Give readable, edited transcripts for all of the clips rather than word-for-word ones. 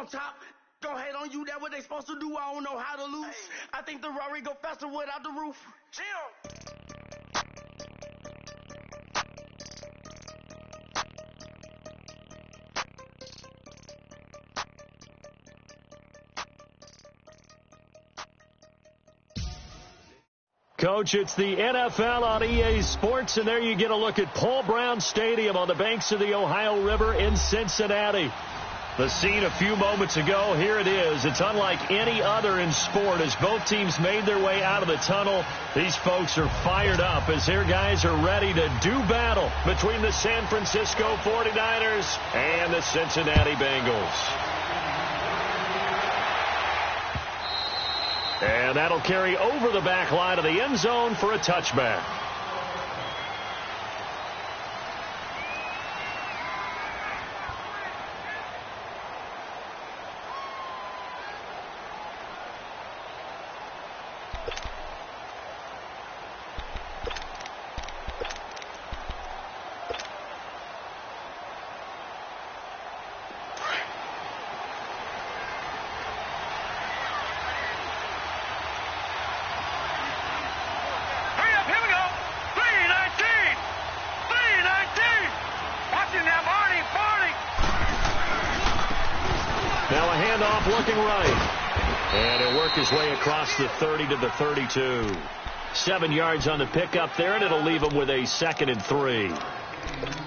on top. Gon' hate on you, that what they supposed to do. I don't know how to lose. I think the Rari go faster without the roof. Coach, it's the NFL on EA Sports, and there you get a look at Paul Brown Stadium on the banks of the Ohio River in Cincinnati. The scene a few moments ago, here it is. It's unlike any other in sport as both teams made their way out of the tunnel. These folks are fired up as their guys are ready to do battle between the San Francisco 49ers and the Cincinnati Bengals. And that'll carry over the back line of the end zone for a touchback. Now a handoff looking right. And he'll work his way across the 30 to the 32. 7 yards on the pickup there, and it'll leave him with a 2nd and 3.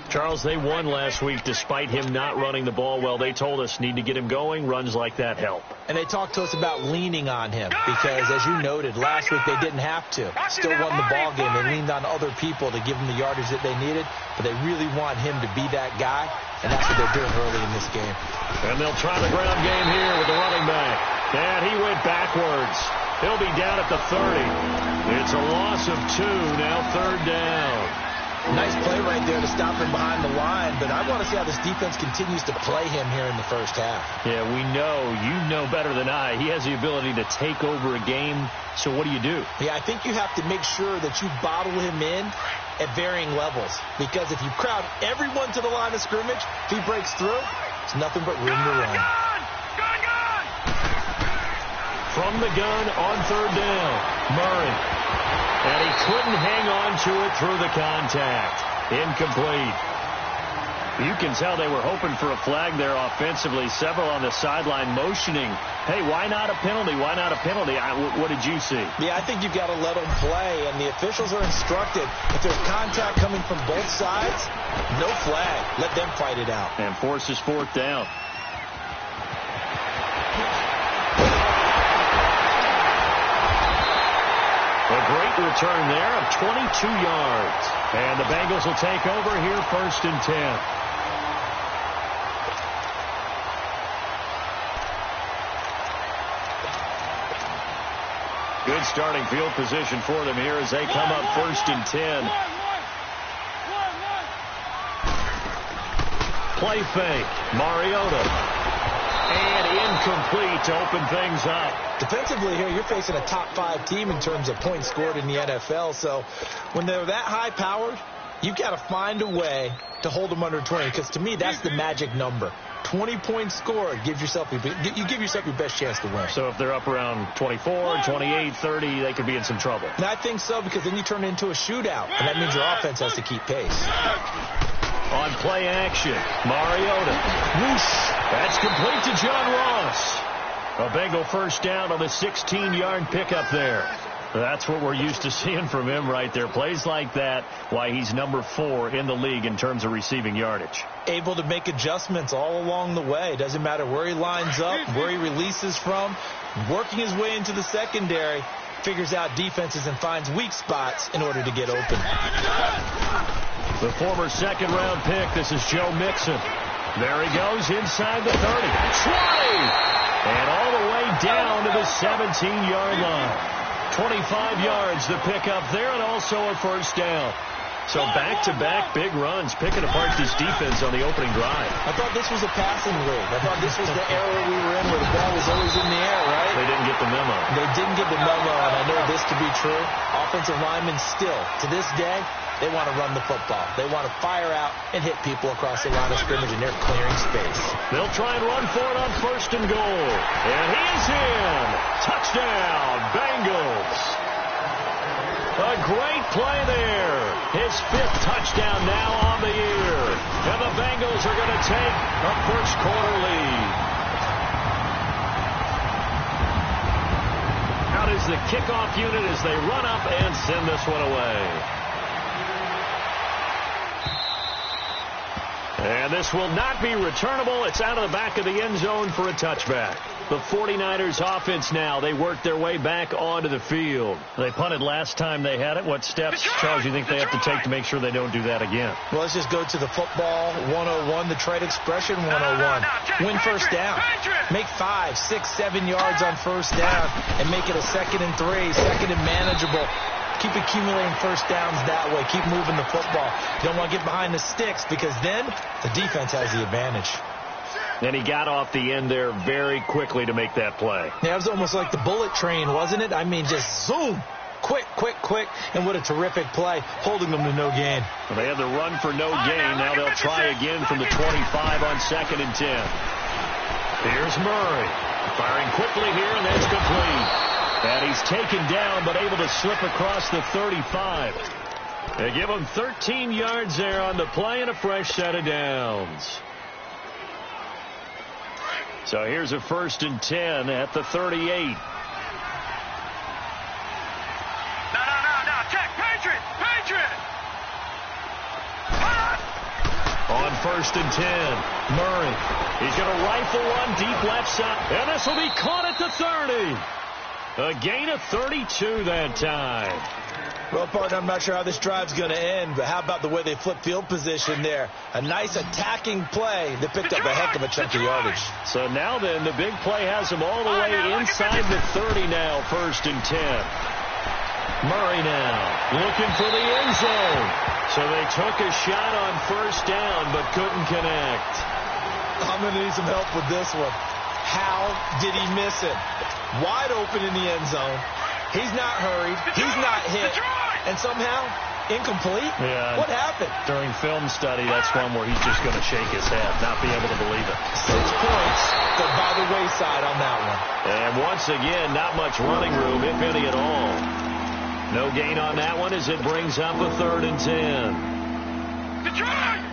Charles, they won last week despite him not running the ball well. They told us need to get him going. Runs like that help. And they talked to us about leaning on him because, as you noted, last week they didn't have to. Still won the ball game. They leaned on other people to give them the yardage that they needed, but they really want him to be that guy, and that's what they're doing early in this game. And they'll try the ground game here with the running back. And he went backwards. He'll be down at the 30. It's a loss of 2, now 3rd down. Nice play right there to stop him behind the line, but I want to see how this defense continues to play him here in the first half. Yeah, we know. You know better than I. He has the ability to take over a game, so what do you do? Yeah, I think you have to make sure that you bottle him in at varying levels, because if you crowd everyone to the line of scrimmage, if he breaks through, it's nothing but room to run. From the gun on 3rd down, Murray. And he couldn't hang on to it through the contact. Incomplete. You can tell they were hoping for a flag there offensively. Several on the sideline motioning. Hey, why not a penalty? Why not a penalty? What did you see? Yeah, I think you've got to let them play, and the officials are instructed. If there's contact coming from both sides, no flag. Let them fight it out. And forces 4th down. A great return there of 22 yards. And the Bengals will take over here 1st and 10. Good starting field position for them here as they come up 1st and 10. Play fake. Mariota. And incomplete to open things up. Defensively here, you're facing a top 5 team in terms of points scored in the NFL. So when they're that high-powered, you've got to find a way to hold them under 20. Because to me, that's the magic number. 20 points scored, you give yourself your best chance to win. So if they're up around 24, 28, 30, they could be in some trouble. And I think so, because then you turn it into a shootout, and that means your offense has to keep pace. On play action, Mariota. Whoosh. That's complete to John Ross. A Bengal 1st down on the 16-yard pickup there. That's what we're used to seeing from him right there. Plays like that, why he's number 4 in the league in terms of receiving yardage. Able to make adjustments all along the way. Doesn't matter where he lines up, where he releases from. Working his way into the secondary, figures out defenses and finds weak spots in order to get open. The former 2nd-round pick, this is Joe Mixon. There he goes inside the 30. 20! And all the way down to the 17-yard line. 25 yards the pickup there, and also a 1st down. So back-to-back big runs, picking apart this defense on the opening drive. I thought this was a passing league. I thought this was the era we were in where the ball was always in the air, right? They didn't get the memo. They didn't get the memo, and I know this to be true. Offensive linemen still, to this day, They want to run the football. They want to fire out and hit people across the line of scrimmage, and they're clearing space. They'll try and run for it on 1st and goal. And he is in. Touchdown, Bengals. A great play there. His 5th touchdown now on the year. And the Bengals are going to take a first-quarter lead. Out is the kickoff unit as they run up and send this one away. And this will not be returnable. It's out of the back of the end zone for a touchback. The 49ers offense now, they work their way back onto the field. They punted last time they had it. What steps, Charles, you think they have to take to make sure they don't do that again? Well, let's just go to the football 101, the trade expression 101. Win first down. Make 5, 6, 7 yards on first down and make it a 2nd and 3, 2nd and manageable. Keep accumulating first downs that way. Keep moving the football. You don't want to get behind the sticks because then the defense has the advantage. And he got off the end there very quickly to make that play. Yeah, it was almost like the bullet train, wasn't it? I mean, just zoom. Quick, quick, quick. And what a terrific play, holding them to no gain. Well, they had the run for no gain. Now they'll try again from the 25 on 2nd and 10. Here's Murray. Firing quickly here, and that's complete. And he's taken down, but able to slip across the 35. They give him 13 yards there on the play and a fresh set of downs. So here's a 1st and 10 at the 38. No. Check. Patriot. On 1st and 10, Murray. He's going to rifle one deep left side. And this will be caught at the 30. A gain of 32 that time. Well, partner, I'm not sure how this drive's going to end, but how about the way they flip field position there? A nice attacking play that picked up a heck of a chunk of yardage. So now then, the big play has him all the way inside the 30 now, 1st and 10. Murray now looking for the end zone. So they took a shot on first down, but couldn't connect. I'm going to need some help with this one. How did he miss it? Wide open in the end zone. He's not hurried. He's not hit. And somehow, incomplete? Yeah. What happened? During film study, that's one where he's just going to shake his head, not be able to believe it. 6 points go by the wayside on that one. And once again, not much running room, if any at all. No gain on that one as it brings up a 3rd and 10. Detroit!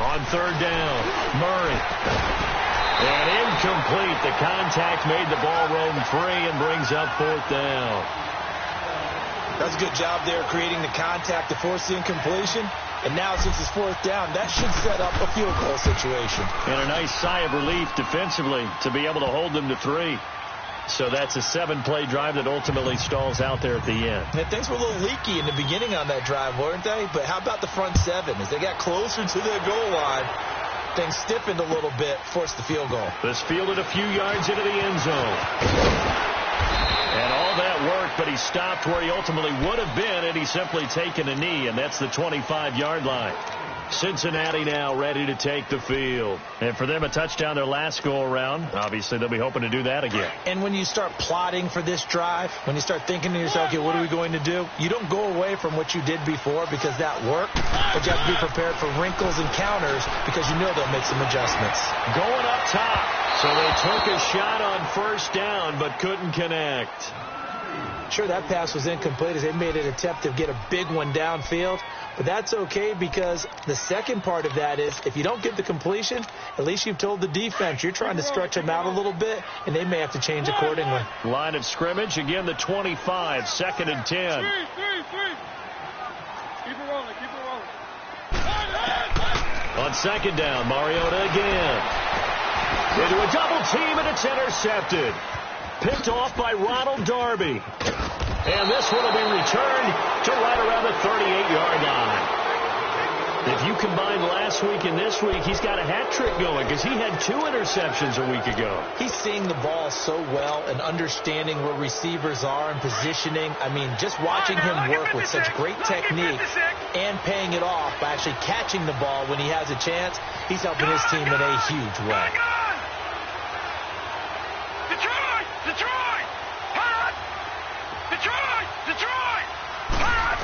On 3rd down, Murray. And incomplete. The contact made the ball roam free and brings up 4th down. That's a good job there creating the contact to force the incompletion. And now since it's 4th down, that should set up a field goal situation. And a nice sigh of relief defensively to be able to hold them to 3. So that's a 7-play drive that ultimately stalls out there at the end. And things were a little leaky in the beginning on that drive, weren't they? But how about the front 7? As they got closer to the goal line, things stiffened a little bit, forced the field goal. This fielded a few yards into the end zone. And all that worked, but he stopped where he ultimately would have been had he simply taken a knee, and that's the 25-yard line. Cincinnati now ready to take the field. And for them, a touchdown their last go-around. Obviously, they'll be hoping to do that again. And when you start plotting for this drive, when you start thinking to yourself, okay, what are we going to do? You don't go away from what you did before because that worked, but you have to be prepared for wrinkles and counters because you know they'll make some adjustments. Going up top. So they took a shot on first down, but couldn't connect. Sure, that pass was incomplete as they made an attempt to get a big one downfield. But that's okay because the second part of that is if you don't get the completion, at least you've told the defense you're trying to stretch them out a little bit, and they may have to change accordingly. Line of scrimmage, again the 25, 2nd and 10. Keep it rolling. On 2nd down, Mariota again. Into a double team, and it's intercepted. Picked off by Ronald Darby. And this one will be returned to right around the 38-yard line. If you combine last week and this week, he's got a hat trick going because he had 2 interceptions a week ago. He's seeing the ball so well and understanding where receivers are and positioning. I mean, just watching him work with such great technique and paying it off by actually catching the ball when he has a chance, he's helping his team in a huge way. Detroit! Detroit! Hot! Detroit! Detroit! Hot!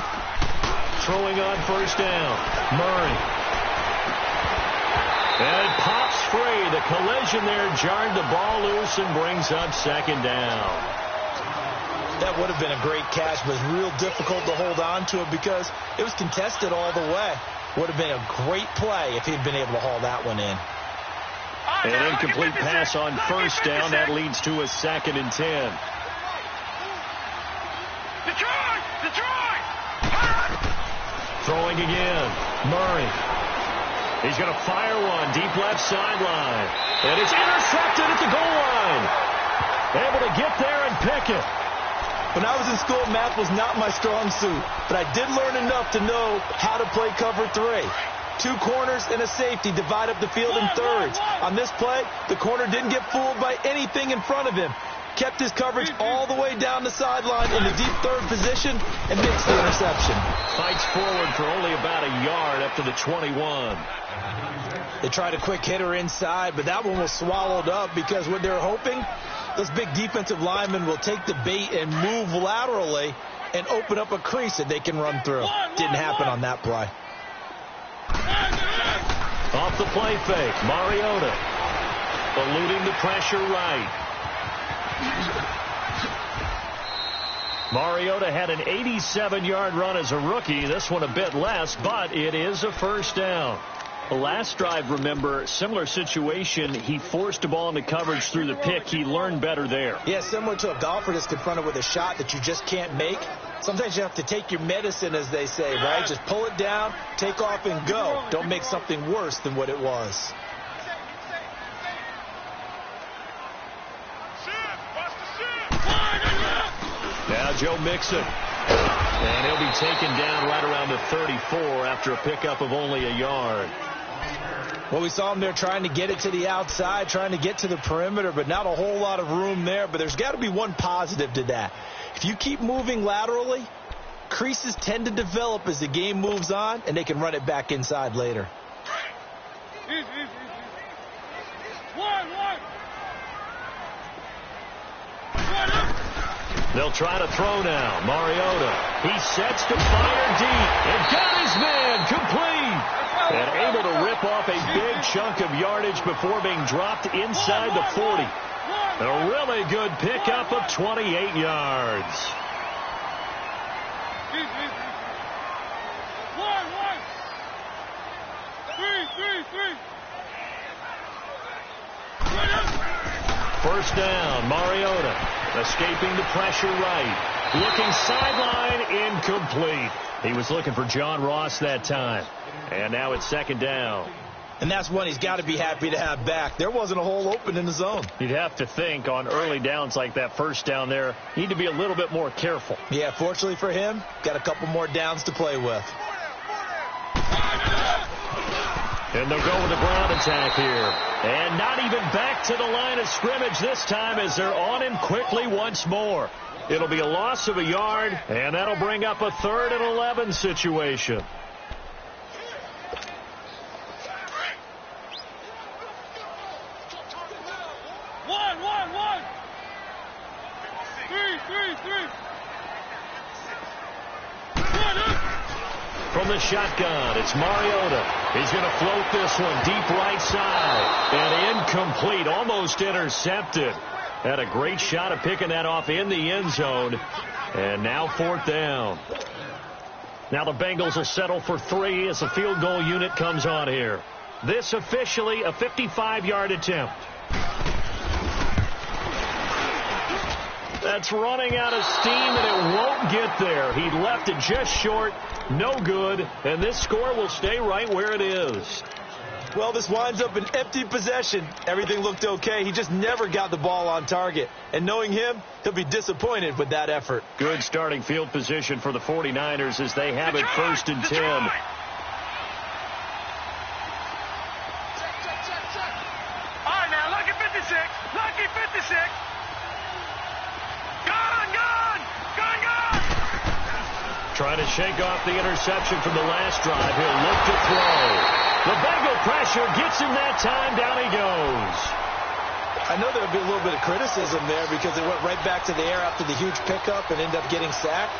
Throwing on first down. Murray. And it pops free. The collision there jarred the ball loose and brings up second down. That would have been a great catch, but it's real difficult to hold on to it because it was contested all the way. Would have been a great play if he'd been able to haul that one in. An incomplete pass on first down. That leads to a 2nd and 10. Detroit! Detroit! Throwing again. Murray. He's going to fire one deep left sideline. And it's intercepted at the goal line. Able to get there and pick it. When I was in school, math was not my strong suit, but I did learn enough to know how to play cover 3. 2 corners and a safety divide up the field in thirds. On this play, the corner didn't get fooled by anything in front of him. Kept his coverage all the way down the sideline in the deep third position and makes the interception. Fights forward for only about a yard up to the 21. They tried a quick hitter inside, but that one was swallowed up because what they're hoping, those big defensive linemen will take the bait and move laterally and open up a crease that they can run through. Didn't happen on that play. Off the play fake, Mariota eluding the pressure right. Mariota had an 87-yard run as a rookie. This one a bit less, but it is a first down. The last drive, remember, similar situation. He forced the ball into coverage through the pick. He learned better there. Yeah, similar to a golfer that's confronted with a shot that you just can't make. Sometimes you have to take your medicine, as they say, right? Just pull it down, take off, and go. Don't make something worse than what it was. Now Joe Mixon. And he'll be taken down right around the 34 after a pickup of only a yard. Well, we saw him there trying to get it to the outside, trying to get to the perimeter, but not a whole lot of room there. But there's got to be one positive to that. If you keep moving laterally, creases tend to develop as the game moves on, and they can run it back inside later. They'll try to throw now. Mariota. He sets to fire deep. And got his man complete. And able to rip off a big chunk of yardage before being dropped inside the 40. A really good pickup of 28 yards. First down, Mariota. Escaping the pressure right. Looking sideline, incomplete. He was looking for John Ross that time. And now it's second down. And that's one he's got to be happy to have back. There wasn't a hole open in the zone. You'd have to think on early downs like that first down there, you need to be a little bit more careful. Yeah, fortunately for him, got a couple more downs to play with. And they'll go with a ground attack here. And not even back to the line of scrimmage this time as they're on him quickly once more. It'll be a loss of a yard, and that'll bring up a 3rd and 11 situation. From the shotgun, it's Mariota. He's going to float this one deep right side. And incomplete, almost intercepted. Had a great shot at picking that off in the end zone. And now 4th down. Now the Bengals will settle for 3 as the field goal unit comes on here. This officially a 55-yard attempt. That's running out of steam, and it won't get there. He left it just short, no good, and this score will stay right where it is. Well, this winds up an empty possession. Everything looked okay. He just never got the ball on target. And knowing him, he'll be disappointed with that effort. Good starting field position for the 49ers as they have it 1st and 10. Trying to shake off the interception from the last drive. He'll look to throw. The Bengal pressure gets him that time. Down he goes. I know there would be a little bit of criticism there because it went right back to the air after the huge pickup and ended up getting sacked.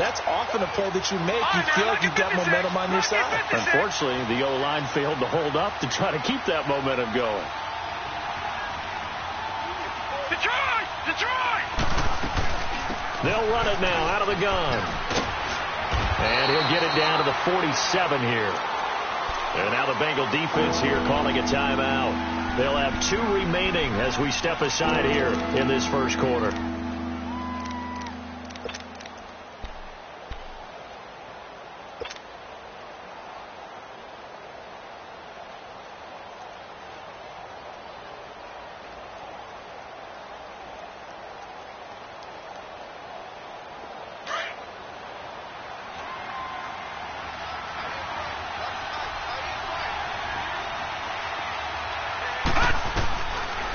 That's often a play that you make. You feel like you've got momentum on your side. Unfortunately, the O-line failed to hold up to try to keep that momentum going. Detroit! They'll run it now out of the gun. And he'll get it down to the 47 here. And now the Bengal defense here calling a timeout. They'll have 2 remaining as we step aside here in this first quarter.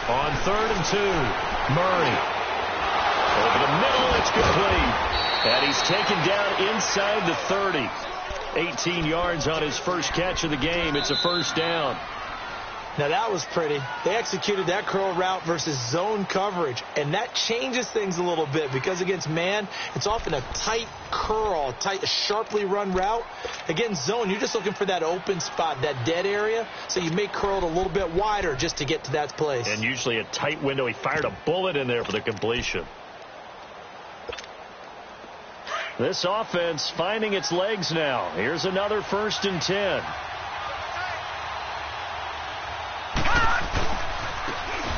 On 3rd and 2, Murray. Over the middle, it's complete. And he's taken down inside the 30. 18 yards on his first catch of the game. It's a first down. Now, that was pretty. They executed that curl route versus zone coverage, and that changes things a little bit because against man, it's often a tight curl, tight, sharply run route. Against zone, you're just looking for that open spot, that dead area, so you may curl it a little bit wider just to get to that place. And usually a tight window. He fired a bullet in there for the completion. This offense finding its legs now. Here's another 1st and 10.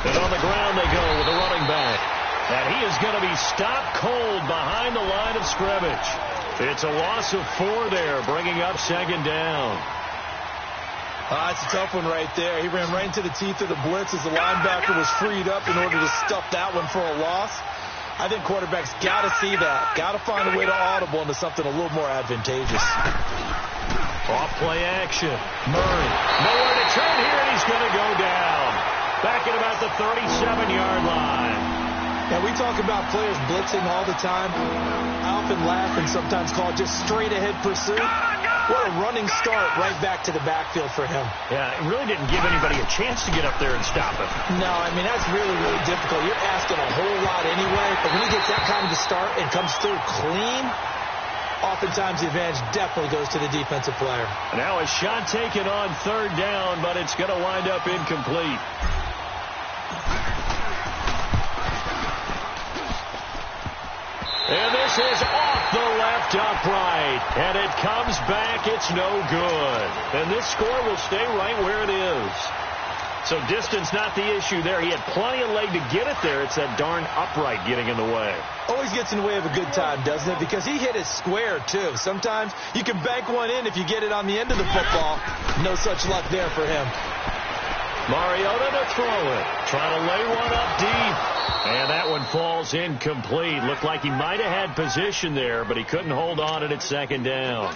And on the ground they go with a running back. And he is going to be stopped cold behind the line of scrimmage. It's a loss of 4 there, bringing up 2nd down. It's a tough one right there. He ran right into the teeth of the blitz as the linebacker was freed up in order to stuff that one for a loss. I think quarterbacks got to see that. Got to find a way to audible into something a little more advantageous. Off play action. Murray. Nowhere to turn here, and he's going to go down. Back at about the 37-yard line. Now, we talk about players blitzing all the time. I often laugh and sometimes call it just straight-ahead pursuit. What a running start right back to the backfield for him. Yeah, it really didn't give anybody a chance to get up there and stop him. No, I mean, that's really, really difficult. You're asking a whole lot anyway, but when he gets that kind of a start and comes through clean, oftentimes the advantage definitely goes to the defensive player. Now a shot taken on 3rd down, but it's going to wind up incomplete. And this is off the left upright. And it comes back. It's no good. And this score will stay right where it is. So distance not the issue there. He had plenty of leg to get it there. It's that darn upright getting in the way. Always gets in the way of a good time, doesn't it? Because he hit it square, too. Sometimes you can bank one in if you get it on the end of the football. No such luck there for him. Mariota to throw it. Trying to lay one up deep. And that one falls incomplete. Looked like he might have had position there, but he couldn't hold on it at 2nd down.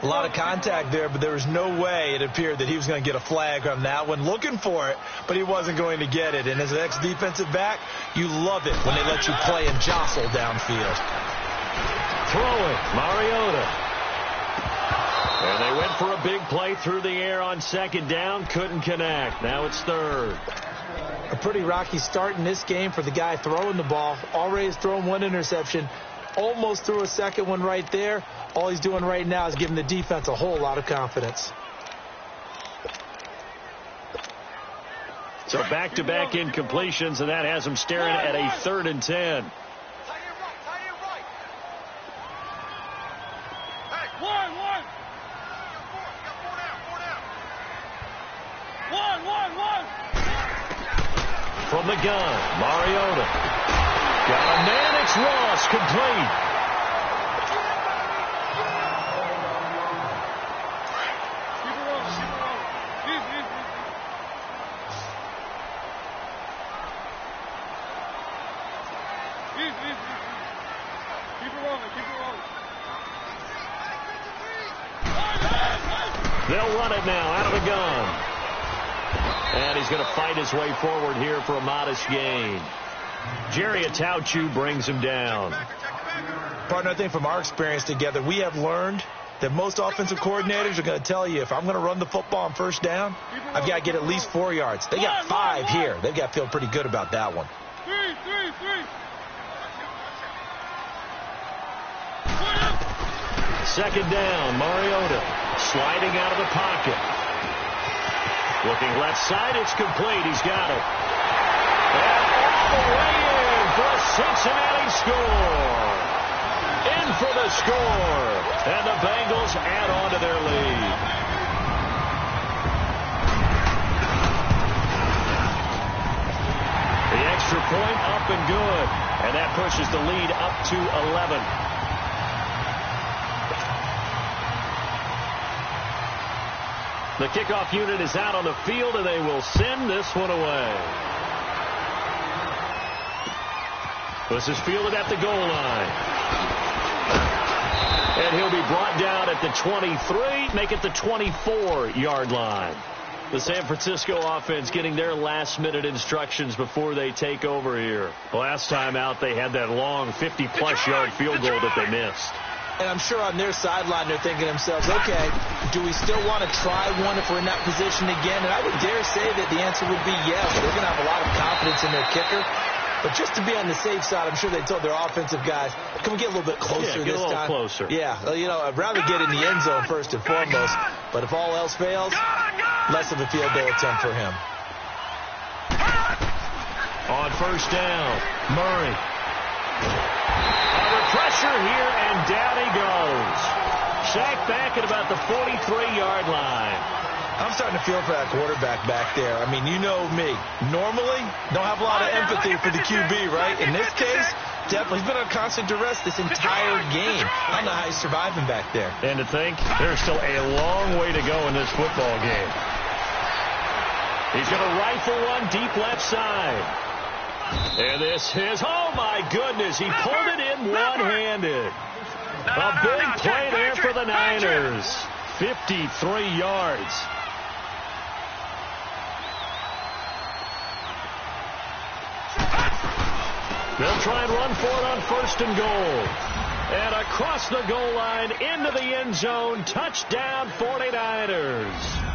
A lot of contact there, but there was no way it appeared that he was going to get a flag on that one. Looking for it, but he wasn't going to get it. And as an ex-defensive back, you love it when they let you play and jostle downfield. Throw it. Mariota. And they went for a big play through the air on 2nd down. Couldn't connect. Now it's 3rd. A pretty rocky start in this game for the guy throwing the ball. Already has thrown 1 interception. Almost threw a 2nd one right there. All he's doing right now is giving the defense a whole lot of confidence. So back-to-back incompletions, and that has him staring at a 3rd and 10. From the gun, Mariota. Got a man, it's Ross, complete. They'll run it now out of the gun. And he's going to fight his way forward here for a modest gain. Jerry Atauchu brings him down. Partner, I think from our experience together, we have learned that most offensive coordinators are going to tell you, if I'm going to run the football on first down, I've got to get at least 4 yards. They got 5 here. They've got to feel pretty good about that one. 3. Second down, Mariota sliding out of the pocket. Looking left side, it's complete. He's got it. And all the way in for a Cincinnati score. In for the score. And the Bengals add on to their lead. The extra point up and good. And that pushes the lead up to 11. The kickoff unit is out on the field, and they will send this one away. This is fielded at the goal line. And he'll be brought down at the 23, make it the 24-yard line. The San Francisco offense getting their last-minute instructions before they take over here. Last time out, they had that long 50-plus yard field goal that they missed. And I'm sure on their sideline they're thinking to themselves, okay, do we still want to try one if we're in that position again? And I would dare say that the answer would be yes. They're going to have a lot of confidence in their kicker. But just to be on the safe side, I'm sure they told their offensive guys, can we get a little bit closer this time? Get a little closer. Yeah, you know, I'd rather get in the end zone first and foremost. But if all else fails, less of a field goal attempt for him. On first down, Murray. Under pressure here, and down he goes. Sacked back at about the 43-yard line. I'm starting to feel for that quarterback back there. I mean, you know me. Normally, don't have a lot of empathy for the QB, right? In this case, definitely. He's been on constant duress this entire game. I don't know how he's surviving back there. And to think, there's still a long way to go in this football game. He's going to rifle one deep left side. And this is, oh my goodness, he pulled it in one-handed. A big play there for the Niners. 53 yards. They'll try and run for it on first and goal. And across the goal line into the end zone. Touchdown 49ers.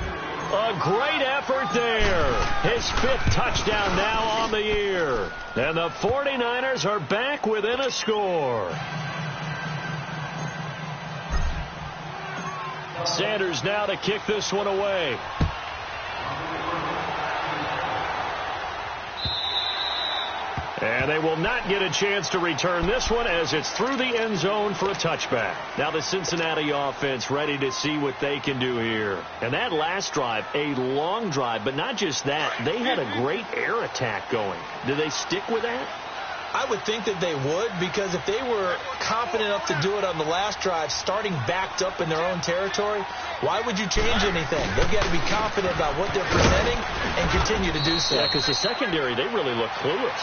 A great effort there. His 5th touchdown now on the year. And the 49ers are back within a score. Sanders now to kick this one away. And they will not get a chance to return this one as it's through the end zone for a touchback. Now the Cincinnati offense ready to see what they can do here. And that last drive, a long drive, but not just that. They had a great air attack going. Do they stick with that? I would think that they would, because if they were confident enough to do it on the last drive, starting backed up in their own territory, why would you change anything? They've got to be confident about what they're presenting and continue to do so. Yeah, because the secondary, they really look clueless.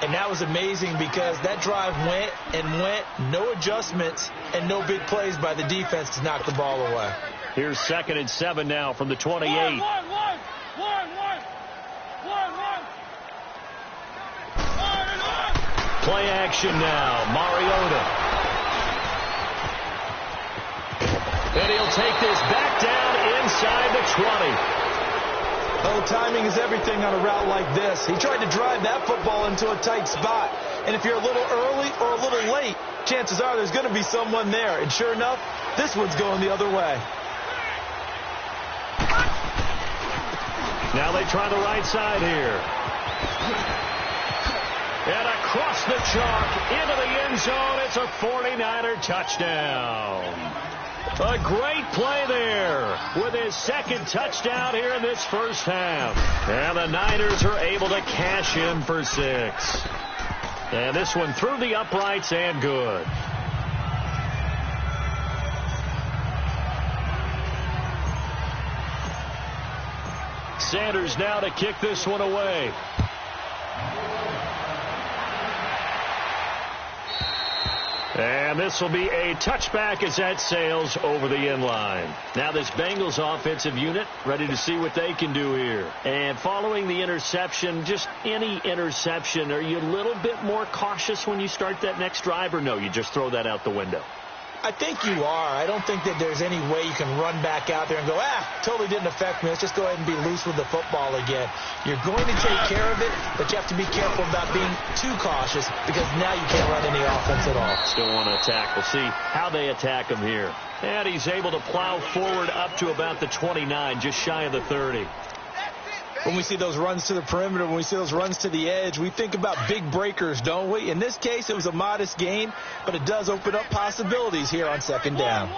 And that was amazing because that drive went and went, no adjustments, and no big plays by the defense to knock the ball away. Here's 2nd and 7 now from the 28. Play action now, Mariota. And he'll take this back down inside the 20. Oh, timing is everything on a route like this. He tried to drive that football into a tight spot. And if you're a little early or a little late, chances are there's going to be someone there. And sure enough, this one's going the other way. Now they try the right side here. And across the chalk into the end zone, it's a 49er touchdown. A great play there with his 2nd touchdown here in this first half. And the Niners are able to cash in for 6. And this one through the uprights and good. Sanders now to kick this one away. And this will be a touchback as that sails over the end line. Now this Bengals offensive unit ready to see what they can do here. And following the interception, just any interception, are you a little bit more cautious when you start that next drive, or no, you just throw that out the window? I think you are. I don't think that there's any way you can run back out there and go, totally didn't affect me. Let's just go ahead and be loose with the football again. You're going to take care of it, but you have to be careful about being too cautious because now you can't run any offense at all. Still want to attack. We'll see how they attack him here. And he's able to plow forward up to about the 29, just shy of the 30. When we see those runs to the perimeter, when we see those runs to the edge, we think about big breakers, don't we? In this case, it was a modest gain, but it does open up possibilities here on second down.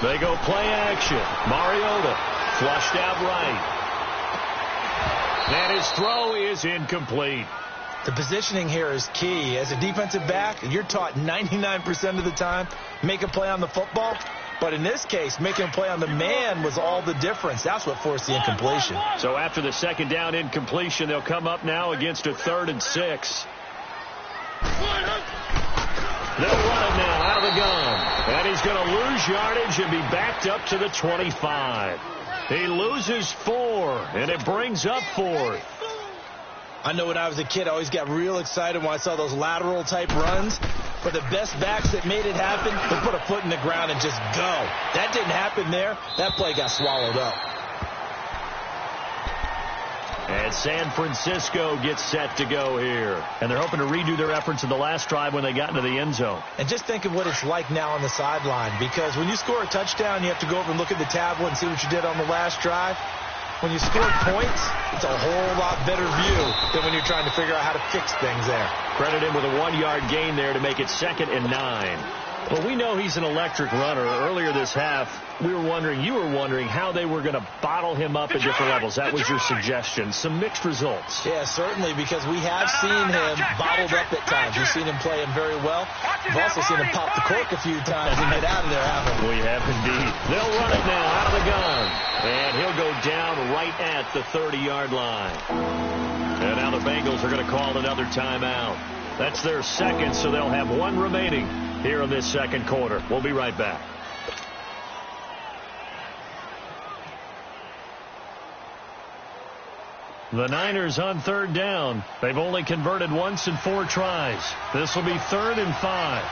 They go play action. Mariota flushed out right. And his throw is incomplete. The positioning here is key. As a defensive back, you're taught 99% of the time, make a play on the football. But in this case, making a play on the man was all the difference. That's what forced the incompletion. So after the second down incompletion, they'll come up now against a 3rd and 6. They'll run it now out of the gun. And he's going to lose yardage and be backed up to the 25. He loses 4, and it brings up 4th. I know when I was a kid, I always got real excited when I saw those lateral-type runs. But the best backs that made it happen, they put a foot in the ground and just go. That didn't happen there. That play got swallowed up. And San Francisco gets set to go here. And they're hoping to redo their efforts in the last drive when they got into the end zone. And just think of what it's like now on the sideline. Because when you score a touchdown, you have to go over and look at the tablet and see what you did on the last drive. When you score points, it's a whole lot better view than when you're trying to figure out how to fix things there. Credit him with a 1-yard gain there to make it 2nd and 9. Well, we know he's an electric runner. Earlier this half, you were wondering how they were going to bottle him up at different levels. That was your suggestion. Some mixed results. Yeah, certainly, because we have seen him bottled up at times. We've seen him play him very well. We've also seen him pop the cork a few times and get out of there, haven't we? We have indeed. They'll run it now out of the gun. And he'll go down right at the 30-yard line. And now the Bengals are going to call another timeout. That's their second, so they'll have 1 remaining here in this second quarter. We'll be right back. The Niners on 3rd down. They've only converted once in 4 tries. This will be 3rd and 5.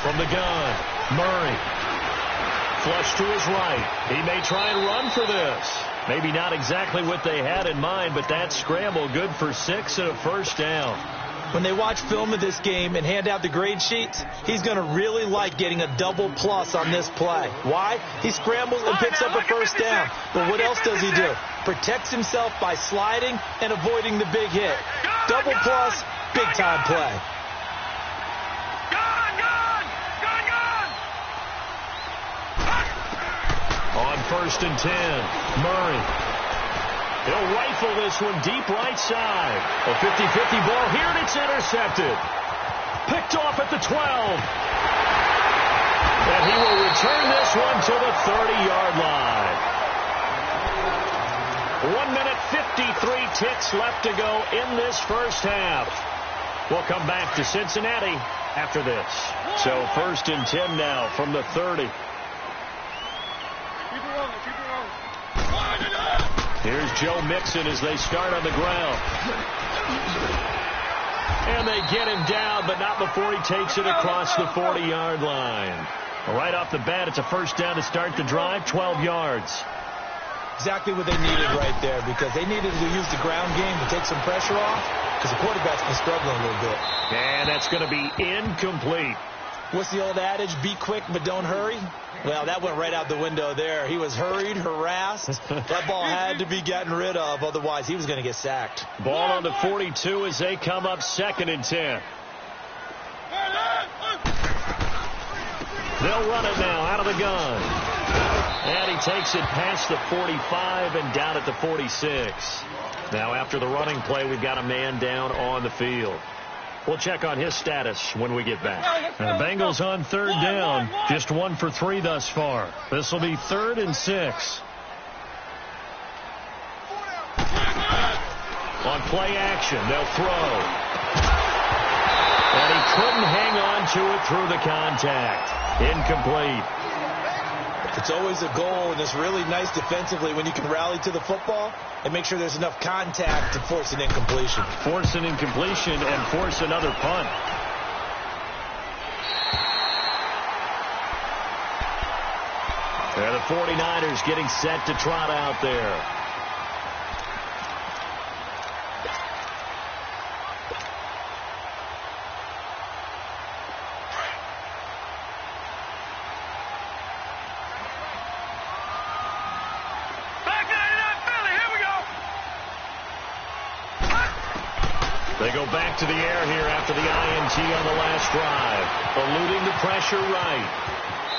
From the gun, Murray. Flush to his right. He may try and run for this. Maybe not exactly what they had in mind, but that scramble good for 6 and a first down. When they watch film of this game and hand out the grade sheets, he's going to really like getting a double plus on this play. Why? He scrambles and picks up a first down. But what else does he do? Protects himself by sliding and avoiding the big hit. Double plus, big time play. On 1st and 10, Murray. He'll rifle this one deep right side. A 50-50 ball here, and it's intercepted. Picked off at the 12. And he will return this one to the 30-yard line. 1 minute, 53 ticks left to go in this first half. We'll come back to Cincinnati after this. So 1st and 10 now from the 30. Here's Joe Mixon as they start on the ground. And they get him down, but not before he takes it across the 40-yard line. Right off the bat, it's a first down to start the drive, 12 yards. Exactly what they needed right there, because they needed to use the ground game to take some pressure off, because the quarterback's been struggling a little bit. And that's going to be incomplete. What's the old adage? Be quick, but don't hurry. Well, that went right out the window there. He was hurried, harassed. That ball had to be gotten rid of. Otherwise, he was going to get sacked. Ball on the 42 as they come up 2nd and 10. They'll run it now out of the gun. And he takes it past the 45 and down at the 46. Now, after the running play, we've got a man down on the field. We'll check on his status when we get back. And the Bengals on 3rd down. Just 1 for 3 thus far. This will be 3rd and 6. On play action, they'll throw. And he couldn't hang on to it through the contact. Incomplete. It's always a goal, and it's really nice defensively when you can rally to the football and make sure there's enough contact to force an incompletion. Force an incompletion and force another punt. And the 49ers getting set to trot out there. They go back to the air here after the INT on the last drive. Eluding the pressure right.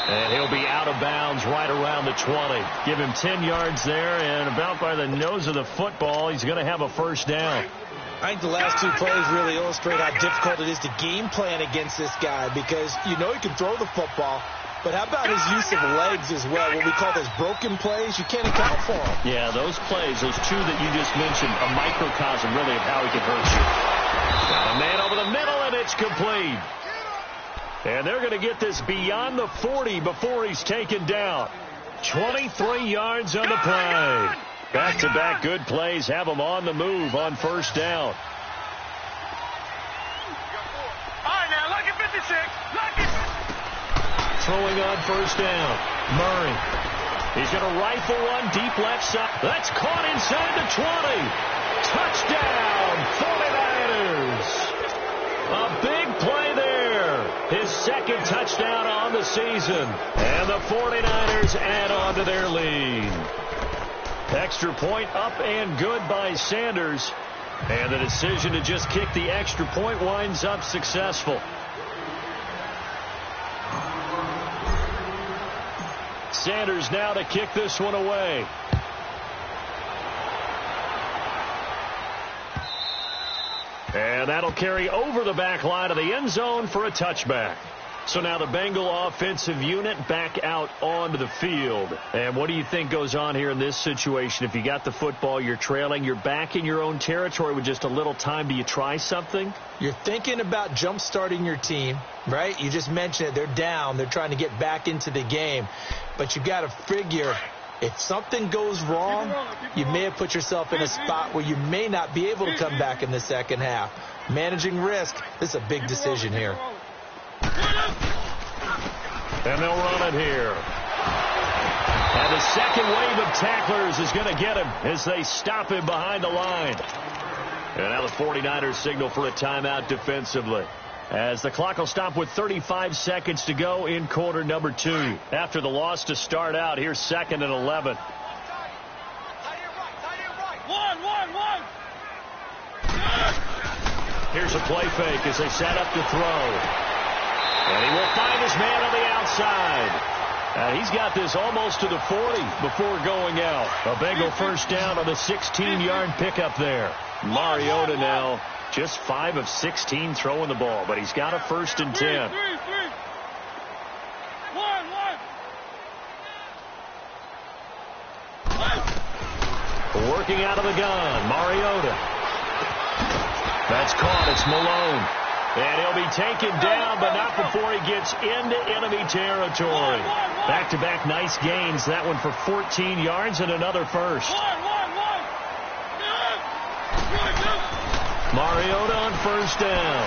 And he'll be out of bounds right around the 20. Give him 10 yards there, and about by the nose of the football, he's going to have a first down. I think the last two plays really illustrate how difficult it is to game plan against this guy, because you know he can throw the football, but how about his use of legs as well? What we call those broken plays, you can't account for them. Yeah, those plays, those two that you just mentioned, a microcosm really of how he can hurt you. Got a man over the middle, and it's complete. And they're going to get this beyond the 40 before he's taken down. 23 yards on the play. Back-to-back good plays have him on the move on first down. All right, now, look at 56. Look at... Throwing on first down. Murray. He's going to rifle one deep left side. That's caught inside the 20. Touchdown, 49ers. A big play there. His second touchdown on the season. And the 49ers add on to their lead. Extra point up and good by Sanders. And the decision to just kick the extra point winds up successful. Sanders now to kick this one away. And that'll carry over the back line of the end zone for a touchback. So now the Bengal offensive unit back out onto the field. And what do you think goes on here in this situation? If you got the football, you're trailing, you're back in your own territory with just a little time. Do you try something? You're thinking about jump-starting your team, right? You just mentioned it. They're down. They're trying to get back into the game. But you got to figure, if something goes wrong, you may have put yourself in a spot where you may not be able to come back in the second half. Managing risk, this is a big decision here. And they'll run it here. And the second wave of tacklers is going to get him as they stop him behind the line. And now the 49ers signal for a timeout defensively, as the clock will stop with 35 seconds to go in quarter number 2. After the loss to start out, here's 2nd and 11. Here's a play fake as they set up to throw. And he will find his man on the outside. And he's got this almost to the 40 before going out. A Bengal first down on the 16-yard pickup there. Mariota now just 5 of 16 throwing the ball, but he's got a 1st and 10. Working out of the gun, Mariota. That's caught. It's Malone. And he'll be taken down, but not before he gets into enemy territory. Back-to-back nice gains. That one for 14 yards and another first. Mariota on first down.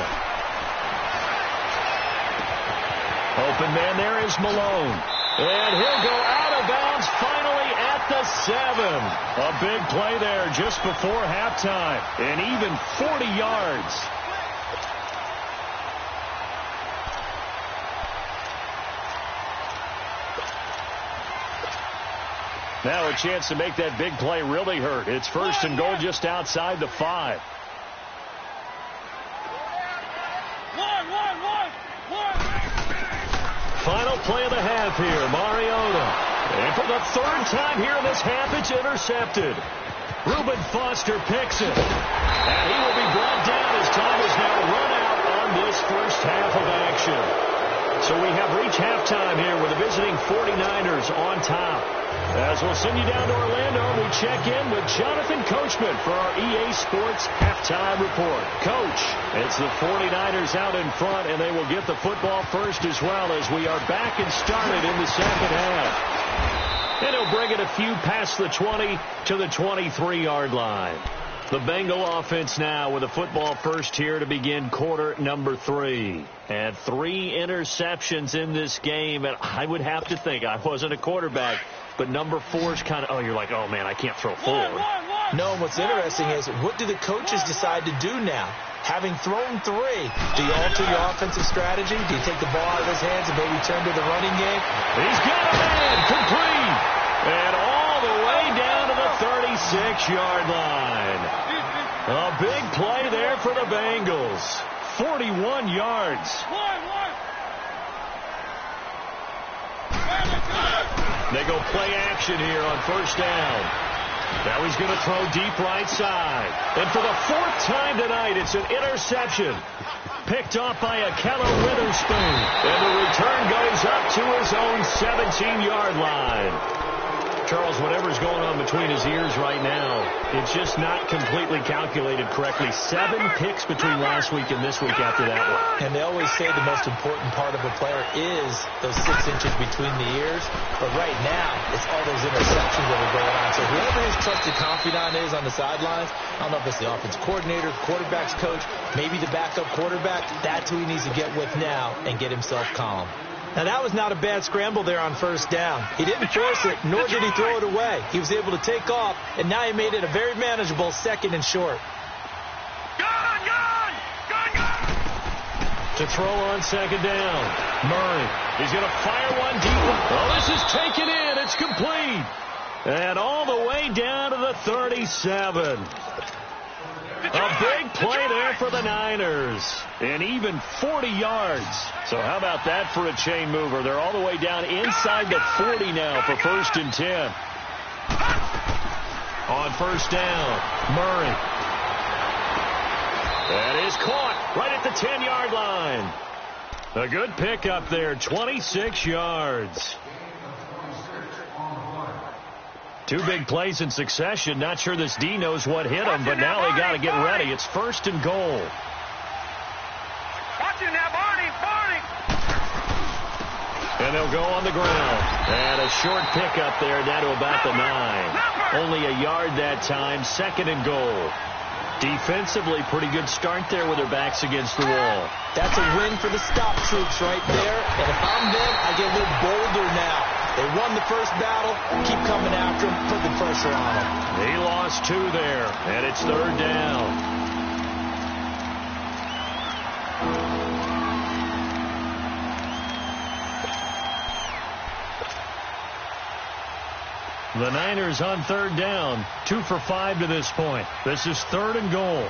Open man there is Malone. And he'll go out of bounds finally at the 7. A big play there just before halftime. And even 40 yards. Now a chance to make that big play really hurt. It's 1st and goal just outside the 5. Final play of the half here, Mariota. And for the 3rd time here in this half, it's intercepted. Reuben Foster picks it. And he will be brought down as time is now run out on this first half of action. So we have reached halftime here with the visiting 49ers on top. As we'll send you down to Orlando, we check in with Jonathan Coachman for our EA Sports Halftime Report. Coach, it's the 49ers out in front, and they will get the football first as well as we are back and started in the second half. And he'll bring it a few past the 20 to the 23-yard line. The Bengal offense now with a football first here to begin quarter number 3. And 3 interceptions in this game. And I would have to think, I wasn't a quarterback, but number 4 is kind of, you're like, oh, man, I can't throw forward. No, what's interesting is what do the coaches decide to do now? Having thrown 3, do you alter your offensive strategy? Do you take the ball out of his hands and maybe turn to the running game? He's got a man, complete. And all the way down to the 36-yard line. A big play there for the Bengals. 41 yards. They go play action here on first down. Now he's going to throw deep right side. And for the 4th time tonight, it's an interception. Picked off by Akello Witherspoon. And the return goes up to his own 17-yard line. Charles, whatever's going on between his ears right now, it's just not completely calculated correctly. 7 picks between last week and this week after that one. And they always say the most important part of a player is those 6 inches between the ears. But right now, it's all those interceptions that are going on. So whoever his trusted confidant is on the sidelines, I don't know if it's the offensive coordinator, quarterback's coach, maybe the backup quarterback, that's who he needs to get with now and get himself calm. Now, that was not a bad scramble there on first down. He didn't force it, nor did he throw it away. He was able to take off, and now he made it a very manageable 2nd and short. To throw on 2nd down. Murray. He's going to fire one deep. Oh, this is taken in. It's complete. And all the way down to the 37. A big play there for the Niners. And even 40 yards. So how about that for a chain mover? They're all the way down inside the 40 now for 1st and 10. On first down, Murray. That is caught right at the 10-yard line. A good pickup there, 26 yards. 2 big plays in succession. Not sure this D knows what hit him, but now they got to get ready. It's 1st and goal. And they'll go on the ground. And a short pickup there down to about the 9. Only a yard that time. 2nd and goal. Defensively, pretty good start there with their backs against the wall. That's a win for the stop troops right there. And if I'm them, I get a little bolder now. They won the first battle. Keep coming after them. Put the pressure on them. He lost 2 there. And it's 3rd down. The Niners on 3rd down. 2 for 5 to this point. This is 3rd and goal.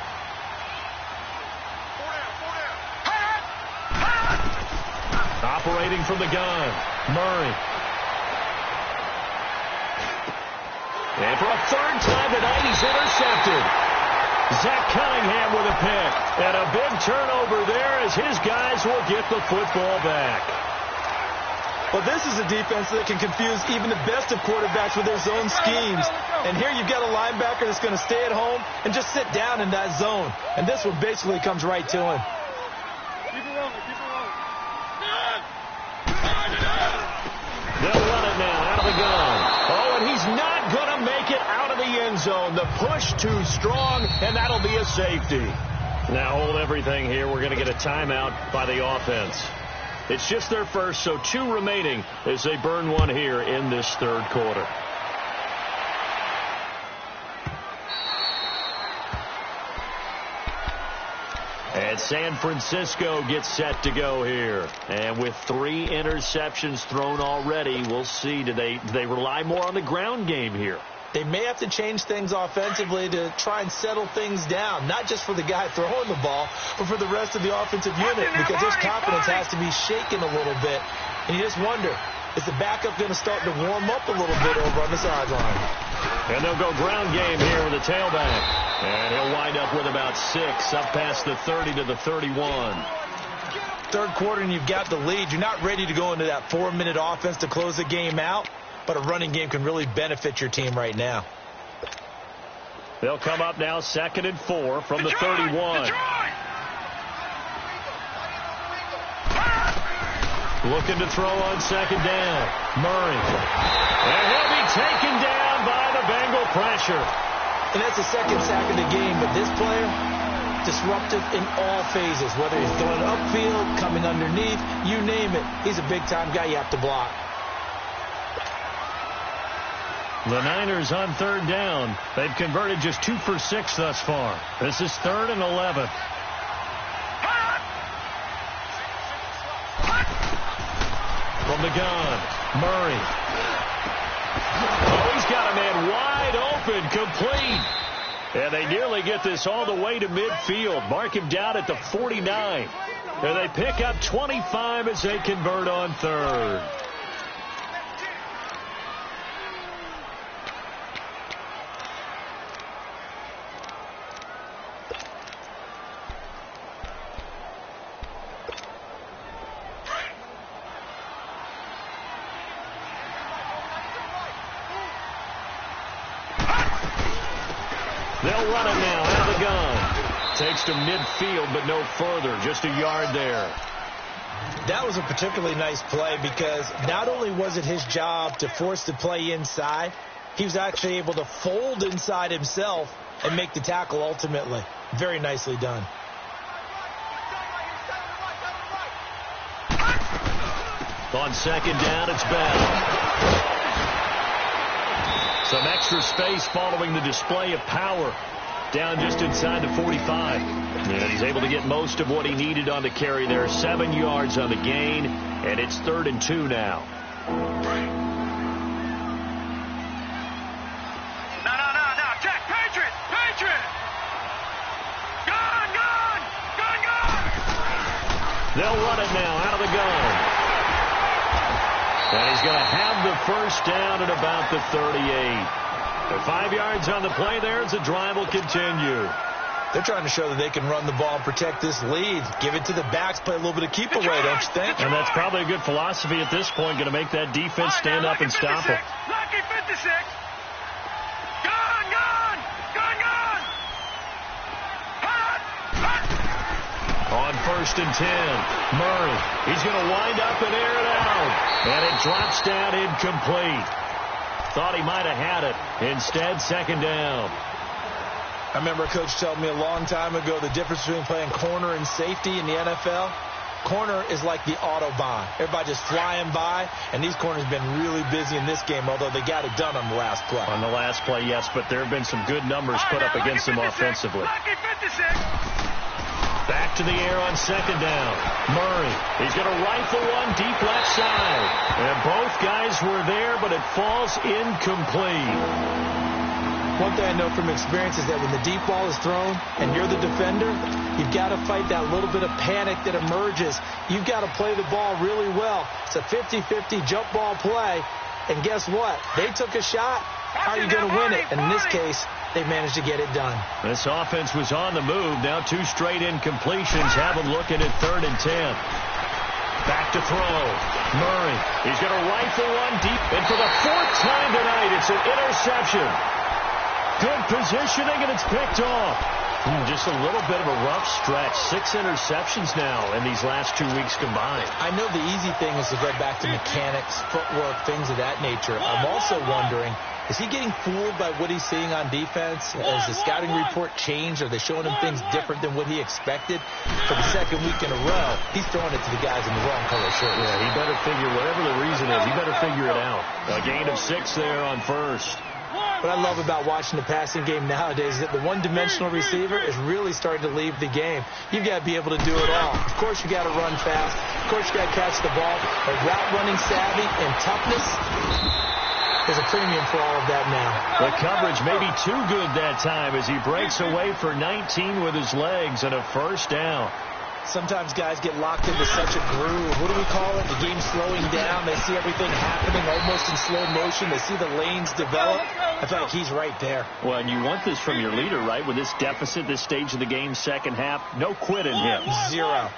Operating from the gun. Murray. And for a 3rd time tonight, he's intercepted. Zach Cunningham with a pick. And a big turnover there as his guys will get the football back. Well, this is a defense that can confuse even the best of quarterbacks with their zone schemes. And here you've got a linebacker that's going to stay at home and just sit down in that zone. And this one basically comes right to him. Keep it rolling, keep it rolling. They'll run it now out of the gun. Oh, and he's not going to make it out of the end zone. The push too strong, and that'll be a safety. Now hold everything here. We're going to get a timeout by the offense. It's just their first, so 2 remaining as they burn 1 here in this 3rd quarter. And San Francisco gets set to go here. And with 3 interceptions thrown already, we'll see. Do they rely more on the ground game here? They may have to change things offensively to try and settle things down, not just for the guy throwing the ball, but for the rest of the offensive unit, because his confidence has to be shaken a little bit. And you just wonder, is the backup going to start to warm up a little bit over on the sideline? And they'll go ground game here with the tailback. And he'll wind up with about 6, up past the 30 to the 31. 3rd quarter and you've got the lead. You're not ready to go into that 4-minute offense to close the game out. but a running game can really benefit your team right now. They'll come up now 2nd and 4 from the 31. Looking to throw on 2nd down. Murray. And he'll be taken down by the Bengal pressure. And that's the 2nd sack of the game, but this player, disruptive in all phases, whether he's going upfield, coming underneath, you name it. He's a big-time guy you have to block. The Niners on 3rd down. They've converted just 2 for 6 thus far. This is 3rd and 11. From the gun, Murray. Oh, he's got a man wide open, complete. And they nearly get this all the way to midfield. Mark him down at the 49. And they pick up 25 as they convert on 3rd. They'll run it now out of the gun. Takes to midfield, but no further. Just a yard there. That was a particularly nice play because not only was it his job to force the play inside, he was actually able to fold inside himself and make the tackle ultimately. Very nicely done. On 2nd down, it's Bell. Some extra space following the display of power. Down just inside the 45. And he's able to get most of what he needed on the carry there. 7 yards on the gain, and it's 3rd and 2 now. No. Jack, Patriot! Gun! They'll run it now out of the gun. And he's going to have the 1st down at about the 38. 5 yards on the play there as the drive will continue. They're trying to show that they can run the ball and protect this lead. Give it to the backs, play a little bit of keep away, don't you think? And that's probably a good philosophy at this point, going to make that defense stand up and stop it. Lucky 56. Gun! On 1st and 10, Murray. He's going to wind up and air it out. And it drops down incomplete. Thought he might have had it. Instead, 2nd down. I remember a coach telling me a long time ago the difference between playing corner and safety in the NFL. Corner is like the Autobahn. Everybody just flying by, and these corners have been really busy in this game, although they got it done on the last play. On the last play, yes, but there have been some good numbers put up against them offensively. Lucky 56. Back to the air on 2nd down. Murray, he's going to rifle one deep left side. And both guys were there, but it falls incomplete. One thing I know from experience is that when the deep ball is thrown and you're the defender, you've got to fight that little bit of panic that emerges. You've got to play the ball really well. It's a 50-50 jump ball play. And guess what? They took a shot. How are you going to win it? And in this case, they managed to get it done. This offense was on the move. Now 2 straight incompletions have them looking at 3rd and 10. Back to throw. Murray. He's going to rifle one deep. And for the 4th time tonight, it's an interception. Good positioning, and it's picked off. Just a little bit of a rough stretch. 6 interceptions now in these last 2 weeks combined. I know the easy thing is to go back to mechanics, footwork, things of that nature. I'm also wondering, is he getting fooled by what he's seeing on defense? Has the scouting report changed? Are they showing him things different than what he expected? For the 2nd week in a row, he's throwing it to the guys in the wrong color shirts. Yeah, he better figure, whatever the reason is, he better figure it out. A gain of 6 there on 1st. What I love about watching the passing game nowadays is that the one-dimensional receiver is really starting to leave the game. You've got to be able to do it all. Of course, you got to run fast. Of course, you got to catch the ball. But route running savvy and toughness, there's a premium for all of that now. The coverage may be too good that time as he breaks away for 19 with his legs and a 1st down. Sometimes guys get locked into such a groove. What do we call it? The game's slowing down. They see everything happening almost in slow motion. They see the lanes develop. I feel like he's right there. Well, and you want this from your leader, right? With this deficit, this stage of the game, 2nd half, no quit in him. 0.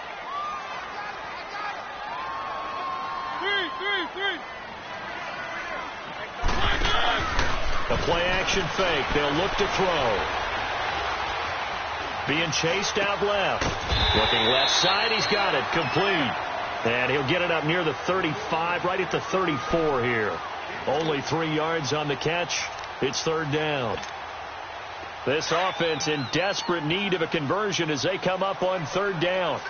play action fake. They'll look to throw. Being chased out left. Looking left side. He's got it. Complete. And he'll get it up near the 35, right at the 34 here. Only 3 yards on the catch. It's third down. This offense in desperate need of a conversion as they come up on third down.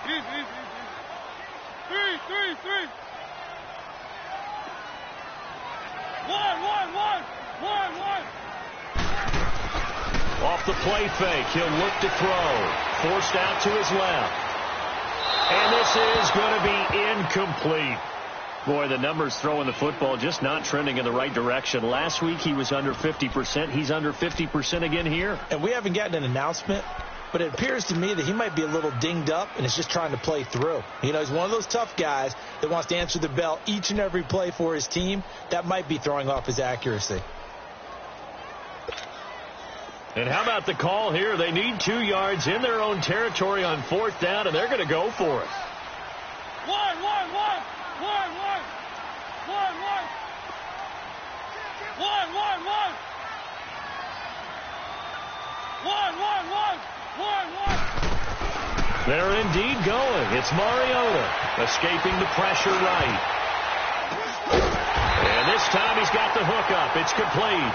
Three. One. Off the play fake, he'll look to throw. Forced out to his left. And this is going to be incomplete. Boy, the numbers throwing the football just not trending in the right direction. Last week he was under 50%. He's under 50% again here. And we haven't gotten an announcement, but it appears to me that he might be a little dinged up and is just trying to play through. You know, he's one of those tough guys that wants to answer the bell each and every play for his team. That might be throwing off his accuracy. And how about the call here? They need 2 yards in their own territory on fourth down, and they're going to go for it. One. They're indeed going. It's Mariota escaping the pressure right. And this time he's got the hook up. It's complete.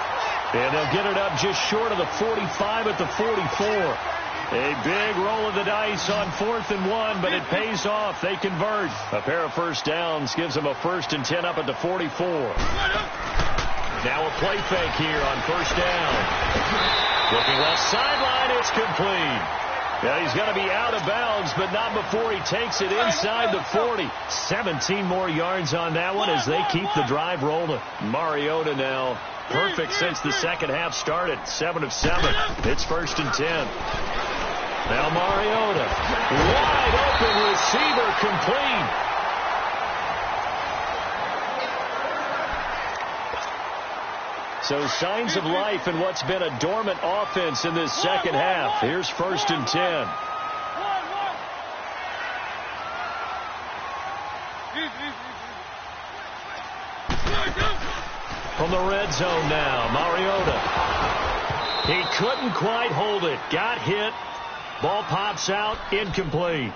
And they'll get it up just short of the 45 at the 44. A big roll of the dice on 4th and 1, but it pays off. They convert. A pair of first downs gives them a 1st and 10 up at the 44. Now a play fake here on first down. Looking left sideline, it's complete. Yeah, he's going to be out of bounds, but not before he takes it inside the 40. 17 more yards on that one as they keep the drive rolling. Mariota now perfect since the second half started. 7 of 7. It's 1st and 10. Now Mariota. Wide open receiver complete. So signs of life in what's been a dormant offense in this second half. Here's 1st and 10. From the red zone now, Mariota. He couldn't quite hold it. Got hit. Ball pops out. Incomplete.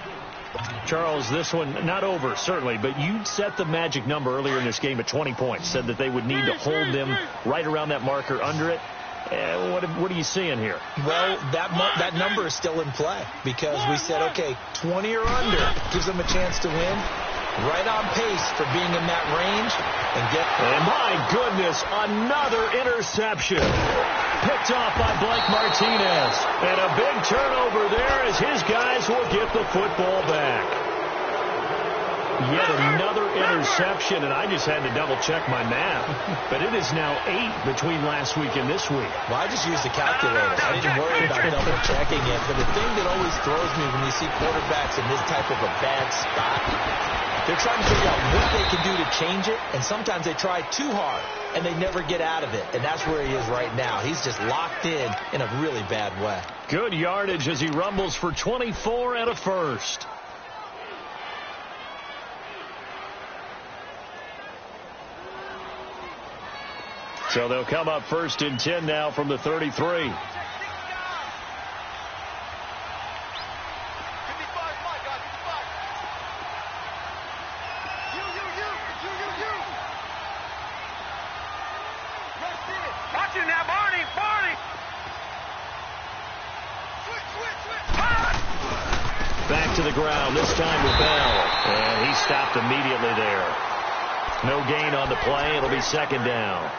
Charles, this one not over, certainly, but you set the magic number earlier in this game at 20 points. Said that they would need to hold them right around that marker under it. What are you seeing here? Well, that number is still in play because we said, okay, 20 or under gives them a chance to win. Right on pace for being in that range. And my goodness, another interception. Picked off by Blake Martinez. And a big turnover there as his guys will get the football back. Yet another interception, and I just had to double-check my math. But it is now 8 between last week and this week. Well, I just used the calculator. I didn't worry about double-checking it. But the thing that always throws me when you see quarterbacks in this type of a bad spot, they're trying to figure out what they can do to change it, and sometimes they try too hard, and they never get out of it. And that's where he is right now. He's just locked in a really bad way. Good yardage as he rumbles for 24 and a first. So they'll come up 1st and 10 now from the 33. Back to the ground, this time with Bell. And he stopped immediately there. No gain on the play. It'll be 2nd down.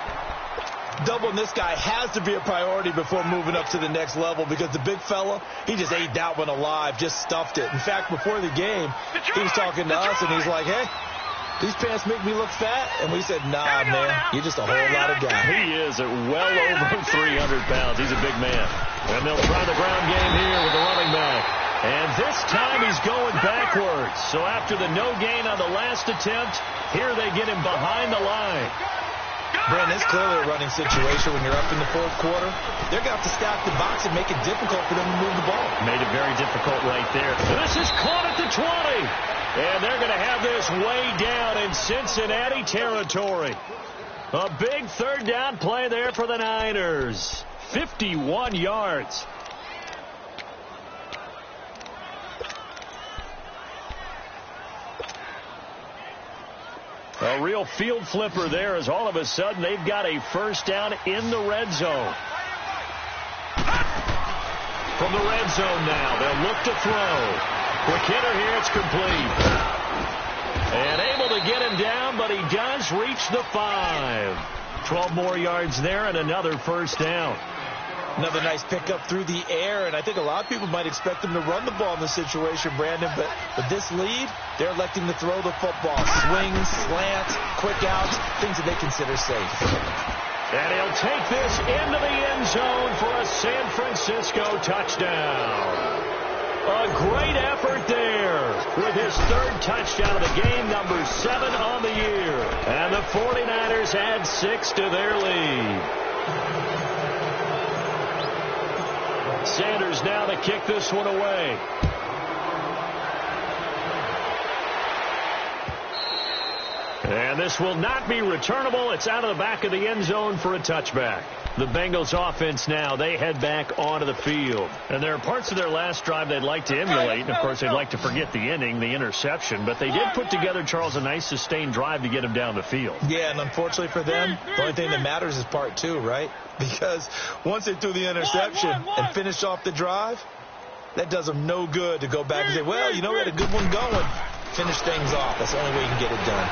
Doubling this guy has to be a priority before moving up to the next level because the big fella, he just ate that one alive, just stuffed it. In fact, before the game, he was talking to us, and he's like, hey, these pants make me look fat. And we said, nah, man, you're just a whole lot of guy. He is at well over 300 pounds. He's a big man. And they'll try the ground game here with the running back. And this time he's going backwards. So after the no gain on the last attempt, here they get him behind the line. Brandon, it's clearly a running situation when you're up in the 4th quarter. They're going to have to stack the box and make it difficult for them to move the ball. Made it very difficult right there. This is caught at the 20. And they're going to have this way down in Cincinnati territory. A big third down play there for the Niners. 51 yards. A real field flipper there as all of a sudden they've got a first down in the red zone. From the red zone now, they'll look to throw. Quick hitter here, it's complete. And able to get him down, but he does reach the 5. 12 more yards there and another first down. Another nice pickup through the air, and I think a lot of people might expect them to run the ball in this situation, Brandon, but with this lead, they're electing to throw the football. Swings, slants, quick outs, things that they consider safe. And he'll take this into the end zone for a San Francisco touchdown. A great effort there with his third touchdown of the game, number 7 on the year. And the 49ers add 6 to their lead. Sanders now to kick this one away. And this will not be returnable. It's out of the back of the end zone for a touchback. The Bengals offense now, they head back onto the field. And there are parts of their last drive they'd like to emulate. And, of course, they'd like to forget the ending, the interception. But they did put together, Charles, a nice sustained drive to get him down the field. Yeah, and unfortunately for them, the only thing that matters is part 2, right? Because once they threw the interception and finished off the drive, that does them no good to go back and say, well, you know, we had a good one going. Finish things off. That's the only way you can get it done.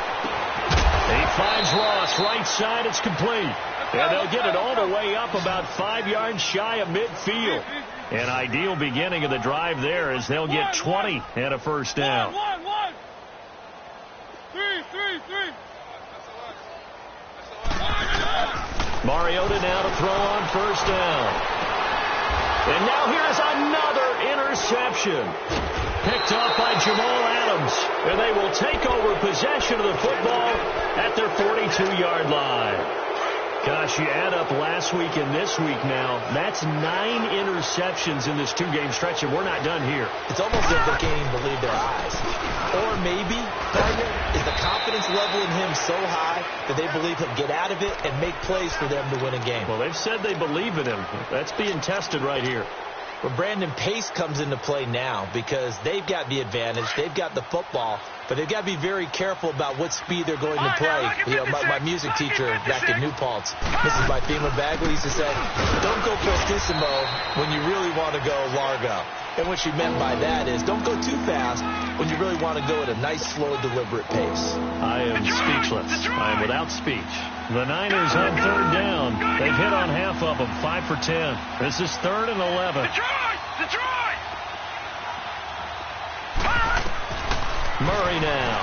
He finds Ross, right side, it's complete. And they'll get it all the way up about 5 yards shy of midfield. An ideal beginning of the drive there as they'll get 20 and a first down. 3. Mariota now to throw on first down. And now here's another interception. Picked off by Jamal Adams. And they will take over possession of the football at their 42-yard line. Gosh, you add up last week and this week now, that's 9 interceptions in this 2-game stretch, and we're not done here. It's almost as if they can't even believe their eyes. Or maybe, Gardner, is the confidence level in him so high that they believe he'll get out of it and make plays for them to win a game. Well, they've said they believe in him. That's being tested right here. But Brandon, pace comes into play now because they've got the advantage. They've got the football, but they've got to be very careful about what speed they're going to play. You know, my music teacher back in New Paltz, Mrs. Byfema Bagley, used to say, don't go fortissimo when you really want to go largo. And what she meant by that is don't go too fast when you really want to go at a nice, slow, deliberate pace. I am speechless. I am without speech. The Niners on third down. They've hit on half of them, 5 for 10. This is 3rd and 11. Detroit! Murray now.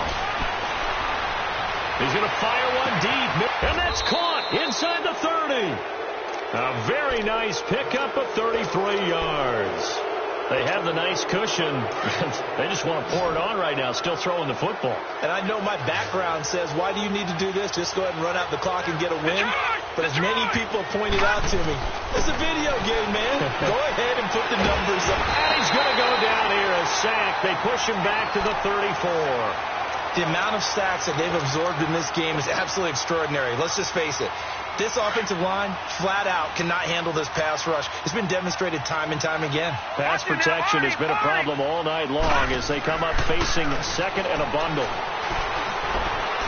He's going to fire one deep. And that's caught inside the 30. A very nice pickup of 33 yards. They have the nice cushion. They just want to pour it on right now, still throwing the football. And I know my background says, why do you need to do this? Just go ahead and run out the clock and get a win. But as many people have pointed out to me, it's a video game, man. Go ahead and put the numbers up. And he's going to go down here, a sack. They push him back to the 34. The amount of sacks that they've absorbed in this game is absolutely extraordinary. Let's just face it. This offensive line, flat out, cannot handle this pass rush. It's been demonstrated time and time again. Pass protection has been a problem all night long as they come up facing second and a bundle.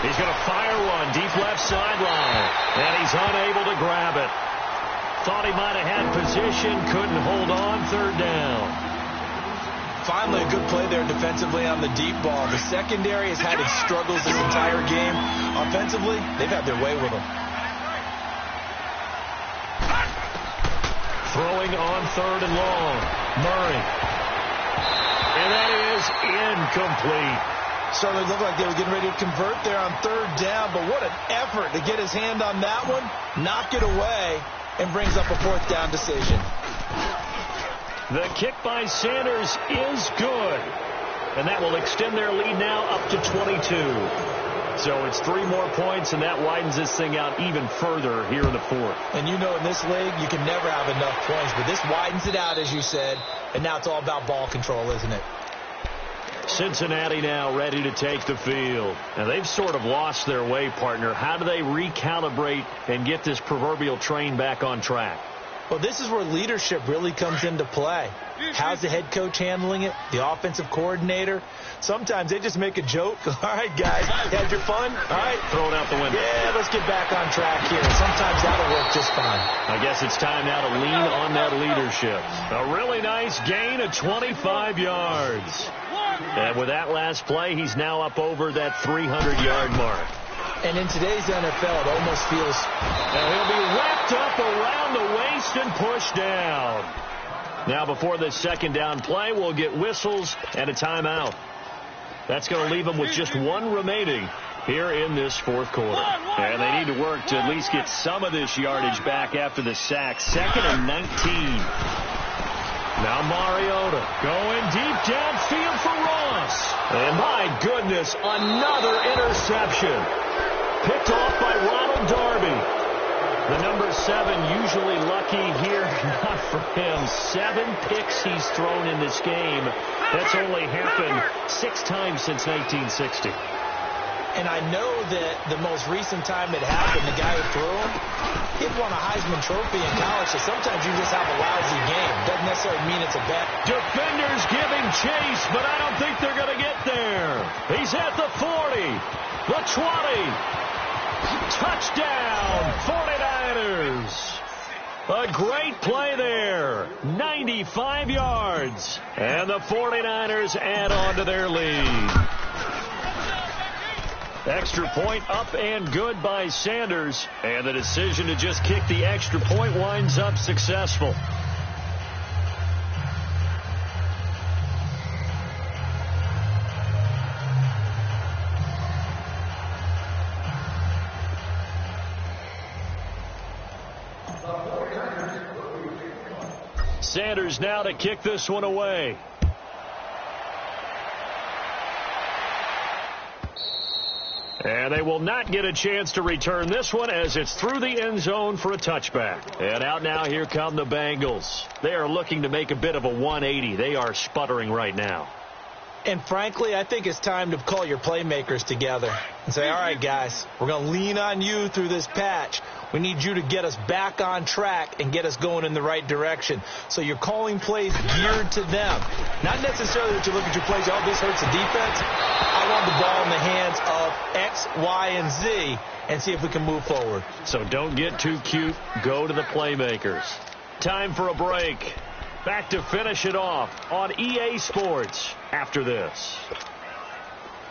He's going to fire one deep left sideline, and he's unable to grab it. Thought he might have had position, couldn't hold on, third down. Finally, a good play there defensively on the deep ball. The secondary has had its struggles this entire game. Offensively, they've had their way with them. Throwing on 3rd and long. Murray. And that is incomplete. Certainly looked like they were getting ready to convert there on 3rd down, but what an effort to get his hand on that one, knock it away, and brings up a 4th down decision. The kick by Sanders is good. And that will extend their lead now up to 22. So it's 3 more points, and that widens this thing out even further here in the 4th. And you know in this league, you can never have enough points, but this widens it out, as you said, and now it's all about ball control, isn't it? Cincinnati now ready to take the field. Now, they've sort of lost their way, partner. How do they recalibrate and get this proverbial train back on track? Well, this is where leadership really comes into play. How's the head coach handling it? The offensive coordinator? Sometimes they just make a joke. All right, guys, had your fun? All right. Throw it out the window. Yeah, let's get back on track here. Sometimes that'll work just fine. I guess it's time now to lean on that leadership. A really nice gain of 25 yards. And with that last play, he's now up over that 300-yard mark. And in today's NFL, it almost feels... And he'll be wrapped up around the waist and pushed down. Now, before this second down play, we'll get whistles and a timeout. That's going to leave them with just one remaining here in this fourth quarter. And they need to work to at least get some of this yardage back after the sack. 2nd and 19. Now Mariota going deep downfield for Ross. And my goodness, another interception. Picked off by Ronald Darby. The number 7 usually lucky here. Not for him. 7 picks he's thrown in this game. That's only happened 6 times since 1960. And I know that the most recent time it happened, the guy who threw him, he won a Heisman Trophy in college, so sometimes you just have a lousy game. Doesn't necessarily mean it's a bad... Defenders giving chase, but I don't think they're going to get there. He's at the 40, the 20. Touchdown, 49ers. A great play there. 95 yards. And the 49ers add on to their lead. Extra point up and good by Sanders. And the decision to just kick the extra point winds up successful. Sanders now to kick this one away. And they will not get a chance to return this one as it's through the end zone for a touchback. And out now, here come the Bengals. They are looking to make a bit of a 180. They are sputtering right now. And frankly, I think it's time to call your playmakers together and say, all right, guys, we're going to lean on you through this patch. We need you to get us back on track and get us going in the right direction. So you're calling plays geared to them. Not necessarily that you look at your plays, oh, this hurts the defense. I want the ball in the hands of X, Y, and Z and see if we can move forward. So don't get too cute. Go to the playmakers. Time for a break. Back to finish it off on EA Sports after this.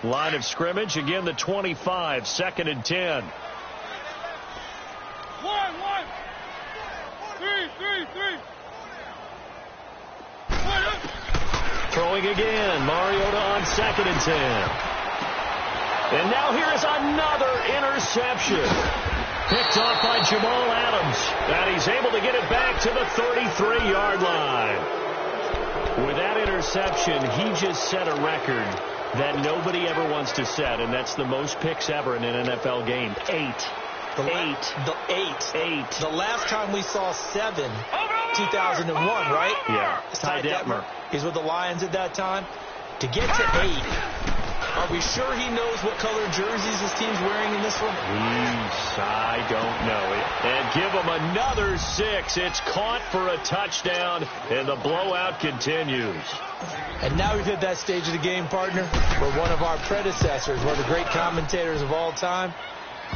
Line of scrimmage, again the 25, 2nd and 10. 1, 3. Throwing again, Mariota on 2nd and 10. And now here is another interception. Picked off by Jamal Adams. And he's able to get it back to the 33-yard line. With that interception, he just set a record that nobody ever wants to set, and that's the most picks ever in an NFL game. 8. The last time we saw 7, 2001, right? Yeah. Ty Detmer. He's with the Lions at that time. To get to 8, are we sure he knows what color jerseys his team's wearing in this one? I don't know. And give him another 6. It's caught for a touchdown, and the blowout continues. And now we've hit that stage of the game, partner, where one of our predecessors, one of the great commentators of all time,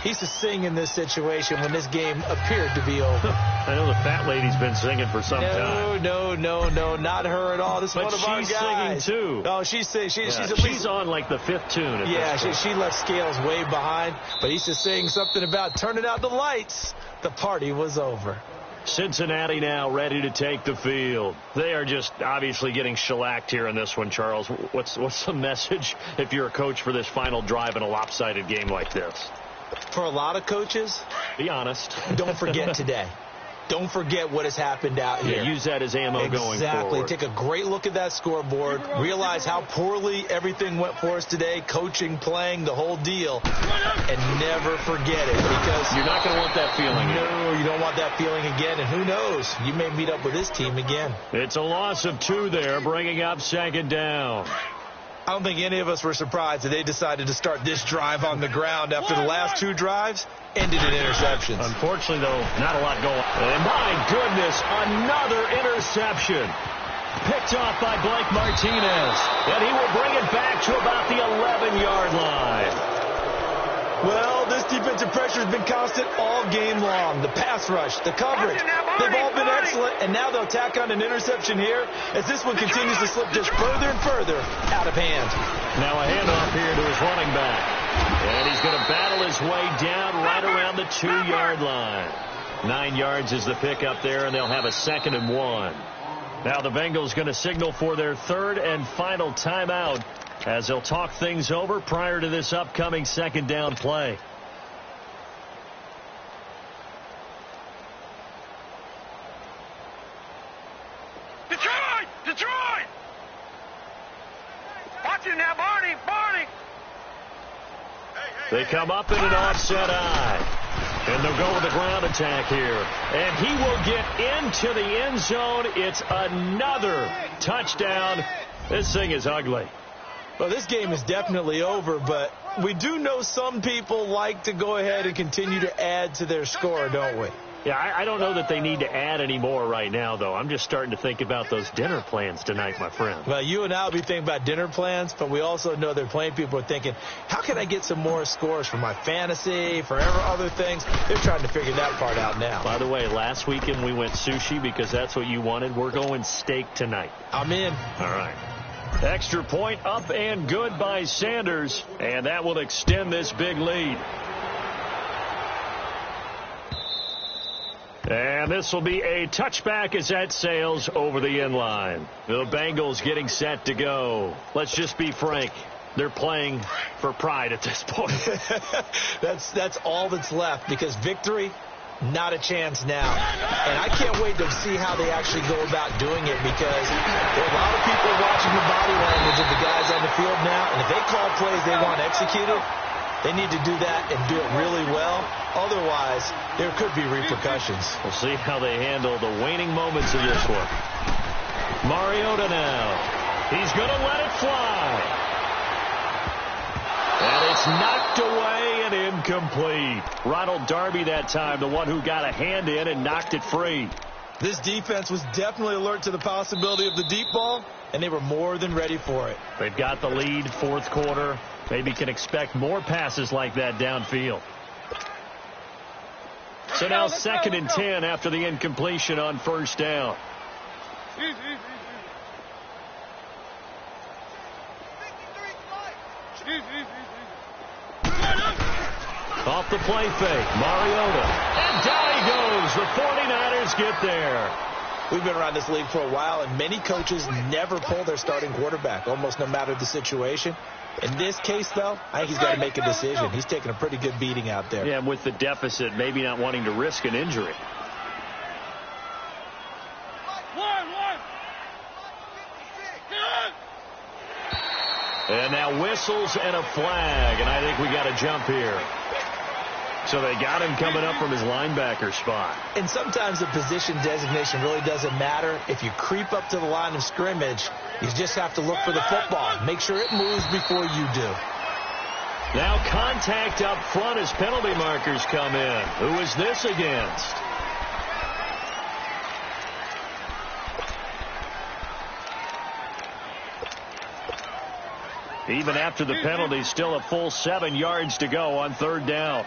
he used to sing in this situation when this game appeared to be over. I know the fat lady's been singing for some time. No, not her at all. This is one of our guys. But she's singing, too. No, she's singing. She's on, like, the 5th tune. She left Scales way behind. But he used to sing something about turning out the lights. The party was over. Cincinnati now ready to take the field. They are just obviously getting shellacked here in this one, Charles. What's the message if you're a coach for this final drive in a lopsided game like this? For a lot of coaches, be honest. Don't forget today. Don't forget what has happened out here. Use that as ammo going forward. Take a great look at that scoreboard. Realize how poorly everything went for us today. Coaching, playing, the whole deal. And never forget it, because you're not going to want that feeling again. No, you don't want that feeling again. And who knows? You may meet up with this team again. It's a loss of 2 there, bringing up 2nd down. I don't think any of us were surprised that they decided to start this drive on the ground after the last 2 drives ended in interceptions. Unfortunately, though, not a lot going. And my goodness, another interception. Picked off by Blake Martinez. And he will bring it back to about the 11-yard line. Well, this defensive pressure has been constant all game long. The pass rush, the coverage, they've all been excellent, and now they'll tack on an interception here as this one continues to slip just further and further out of hand. Now a handoff here to his running back. And he's going to battle his way down right around the 2-yard line. 9 yards is the pickup there, and they'll have a 2nd and 1. Now the Bengals going to signal for their 3rd and final timeout, as they'll talk things over prior to this upcoming 2nd down play. Detroit! Detroit! Watch it now, Barney! Barney! They come up in an offset eye. And they'll go with the ground attack here. And he will get into the end zone. It's another touchdown. This thing is ugly. Well, this game is definitely over, but we do know some people like to go ahead and continue to add to their score, don't we? Yeah, I don't know that they need to add any more right now, though. I'm just starting to think about those dinner plans tonight, my friend. Well, you and I will be thinking about dinner plans, but we also know they're playing people are thinking, how can I get some more scores for my fantasy, for other things? They're trying to figure that part out now. By the way, last weekend we went sushi because that's what you wanted. We're going steak tonight. I'm in. All right. Extra point up and good by Sanders, and that will extend this big lead. And this will be a touchback as that sails over the end line. The Bengals getting set to go. Let's just be frank. They're playing for pride at this point. That's all that's left, because victory, not a chance now. And I can't wait to see how they actually go about doing it, because there are a lot of people watching the body language of the guys on the field now. And if they call plays they want executed, they need to do that and do it really well. Otherwise, there could be repercussions. We'll see how they handle the waning moments of this one. Mariota now. He's going to let it fly. And it's knocked away and incomplete. Ronald Darby that time, the one who got a hand in and knocked it free. This defense was definitely alert to the possibility of the deep ball, and they were more than ready for it. They've got the lead, 4th quarter. Maybe can expect more passes like that downfield. So now 2nd and 10 after the incompletion on 1st down. Off the play fake, Mariota. And down he goes. The 49ers get there. We've been around this league for a while, and many coaches never pull their starting quarterback, almost no matter the situation. In this case, though, I think he's got to make a decision. He's taking a pretty good beating out there. Yeah, and with the deficit, maybe not wanting to risk an injury. And now whistles and a flag, and I think we got a jump here. So they got him coming up from his linebacker spot. And sometimes the position designation really doesn't matter. If you creep up to the line of scrimmage, you just have to look for the football. Make sure it moves before you do. Now contact up front as penalty markers come in. Who is this against? Even after the penalty, still a full 7 yards to go on 3rd down.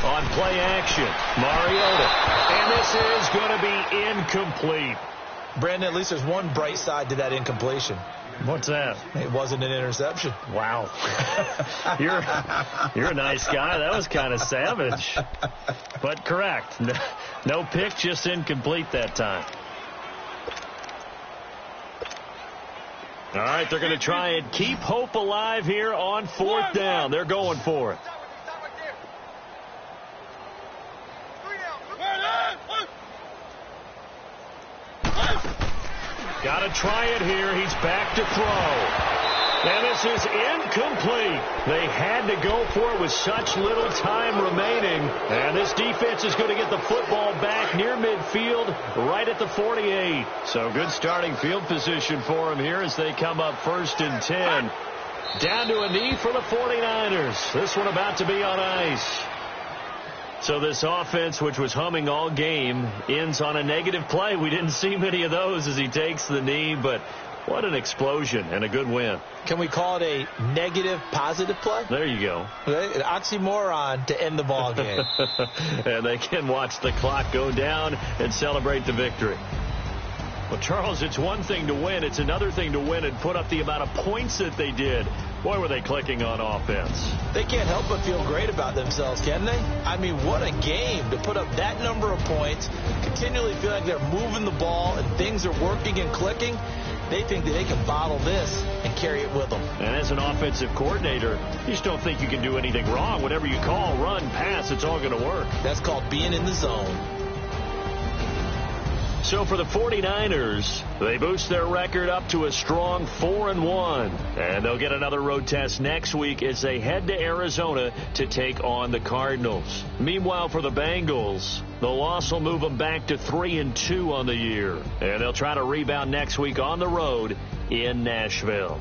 On play action, Mariota. And this is going to be incomplete. Brandon, at least there's one bright side to that incompletion. What's that? It wasn't an interception. Wow. You're a nice guy. That was kind of savage. But correct. No pick, just incomplete that time. All right, they're going to try and keep hope alive here on 4th down. They're going for it. Got to try it here. He's back to throw. And this is incomplete. They had to go for it with such little time remaining. And this defense is going to get the football back near midfield, right at the 48. So good starting field position for them here as they come up 1st and 10. Down to a knee for the 49ers. This one about to be on ice. So this offense, which was humming all game, ends on a negative play. We didn't see many of those as he takes the knee, but what an explosion and a good win. Can we call it a negative positive play? There you go. An oxymoron to end the ball game. And they can watch the clock go down and celebrate the victory. Well, Charles, it's one thing to win. It's another thing to win and put up the amount of points that they did. Boy, were they clicking on offense. They can't help but feel great about themselves, can they? I mean, what a game to put up that number of points, continually feel like they're moving the ball and things are working and clicking. They think that they can bottle this and carry it with them. And as an offensive coordinator, you just don't think you can do anything wrong. Whatever you call, run, pass, it's all going to work. That's called being in the zone. So for the 49ers, they boost their record up to a strong 4-1. And they'll get another road test next week as they head to Arizona to take on the Cardinals. Meanwhile, for the Bengals, the loss will move them back to 3-2 on the year. And they'll try to rebound next week on the road in Nashville.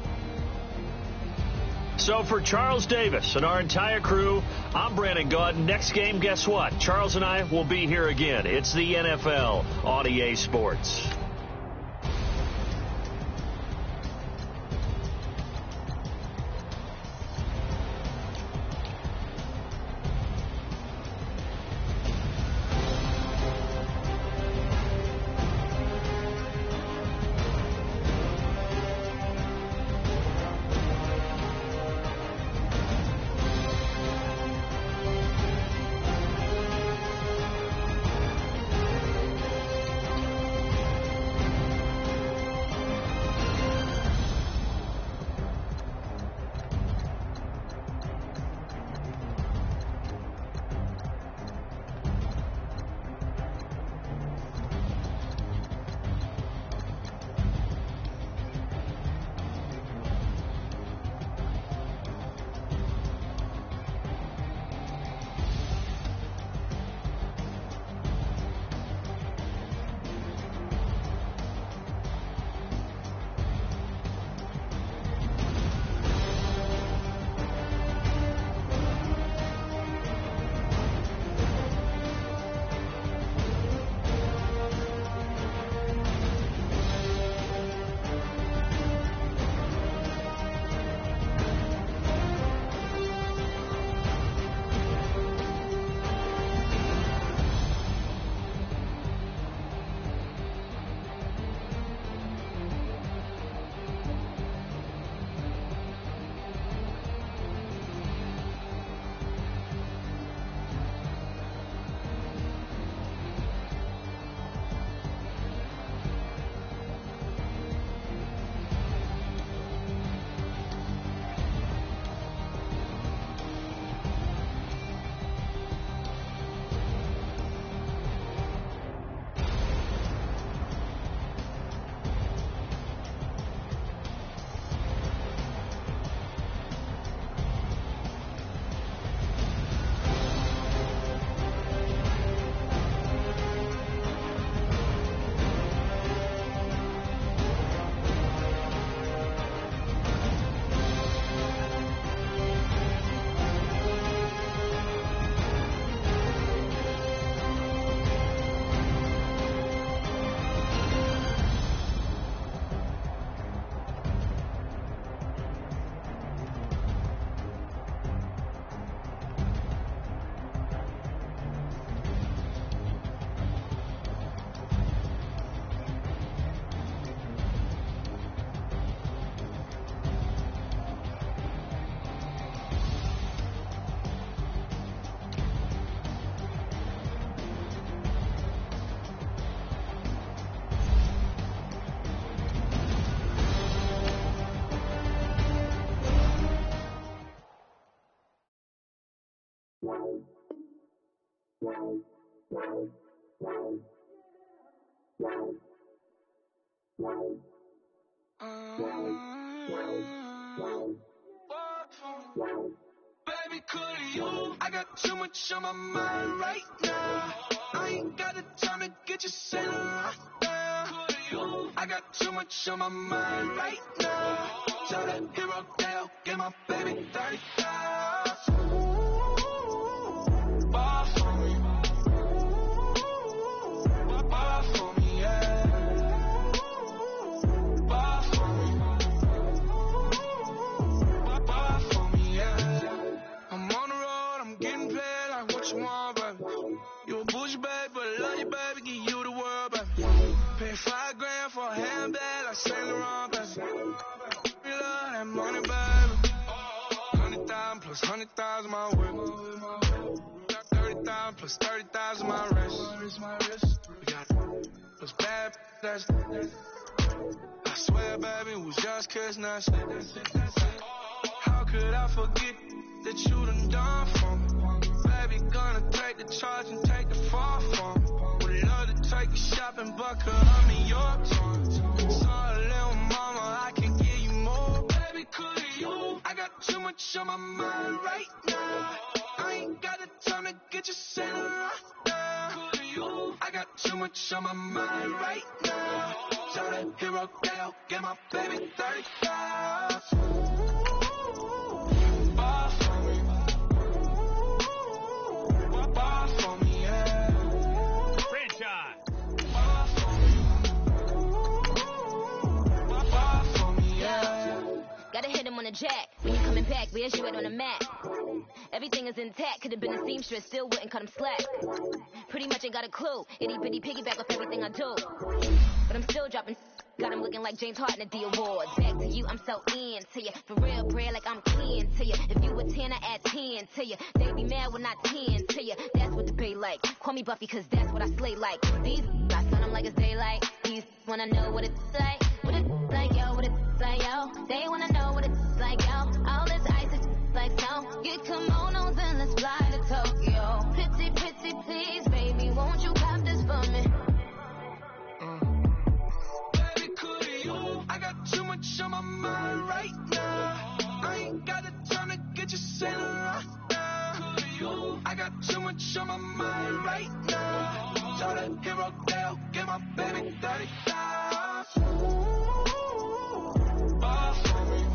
So for Charles Davis and our entire crew, I'm Brandon Gaudin. Next game, guess what? Charles and I will be here again. It's the NFL on EA Sports. Baby, could you? I got too much on my mind right now. I ain't got the time to get you sailing right now. Could you? I got too much on my mind right now. Tell that hero Dale, get my baby 30,000. Ball for me. Ball for me, yeah. Ball for me. Ball for me, yeah. I'm on the road, I'm getting paid like what you want, baby. You a bougie, baby, but I love you, baby, give you the world, baby. Pay $5 grand for a handbag like Saint Laurent, baby. You love that money, baby. 100,000 plus 100,000 my way. Got 30,000 plus 30,000 my wrist. We got those bad, that's. I swear, baby, it was just kiss, that's it. How could I forget that you done for me? Baby, gonna take the charge and take the fall from me. Would love to take you shopping, but could I mean your time? Sorry, little mama, I can give you more. Baby, could you? I got too much on my mind right now. I ain't got the time to get you sailing right now. Could you? I got too much on my mind right now. Tell that hero Dale, get my baby 30,000. Ball for me. Ball for me, yeah. Franchise. Ball for me. Ball for me, yeah. Gotta hit him on the jack. When you coming back, where's you at on the map? Everything is intact. Could've been a seamstress, still wouldn't cut him slack. Pretty much ain't got a clue. Itty bitty piggyback off everything I do. But I'm still dropping. Got him looking like James Harden at the awards. Back to you, I'm so into you. For real, bread, like I'm kin to you. If you a 10, I add 10 to you. They be mad when I 10 to you. That's what the bay like. Call me Buffy, cause that's what I slay like. These I sun them like it's daylight. These wanna know what it's like. What it's like, yo, what it's like, yo. They wanna know what it's like, yo. All this ice is like snow. Get kimonos and let's fly to Tokyo. Pretty, pretty, please, baby, won't you pop this for me? Baby, could you? I got too much on my mind right now. I ain't got the time to get you sailing right now. Could you? I got too much on my mind right now. Tell that hero Dale, get my baby 30,000. Ball for me.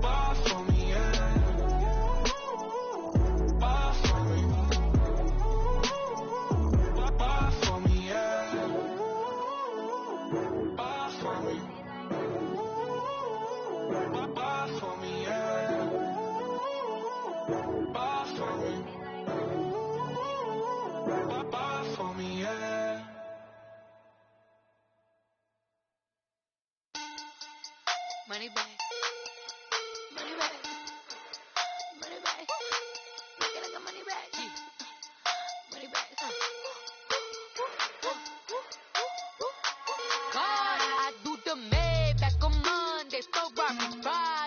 Ball for me, yeah. Ball for me. Ball for me, yeah. Ball for me. Ball for me, yeah. Ball for me. Ball for me, yeah. Money back. Money back. Money back. Look at the money back. Money back. God, I do the Maybach on Monday, so rock me Friday.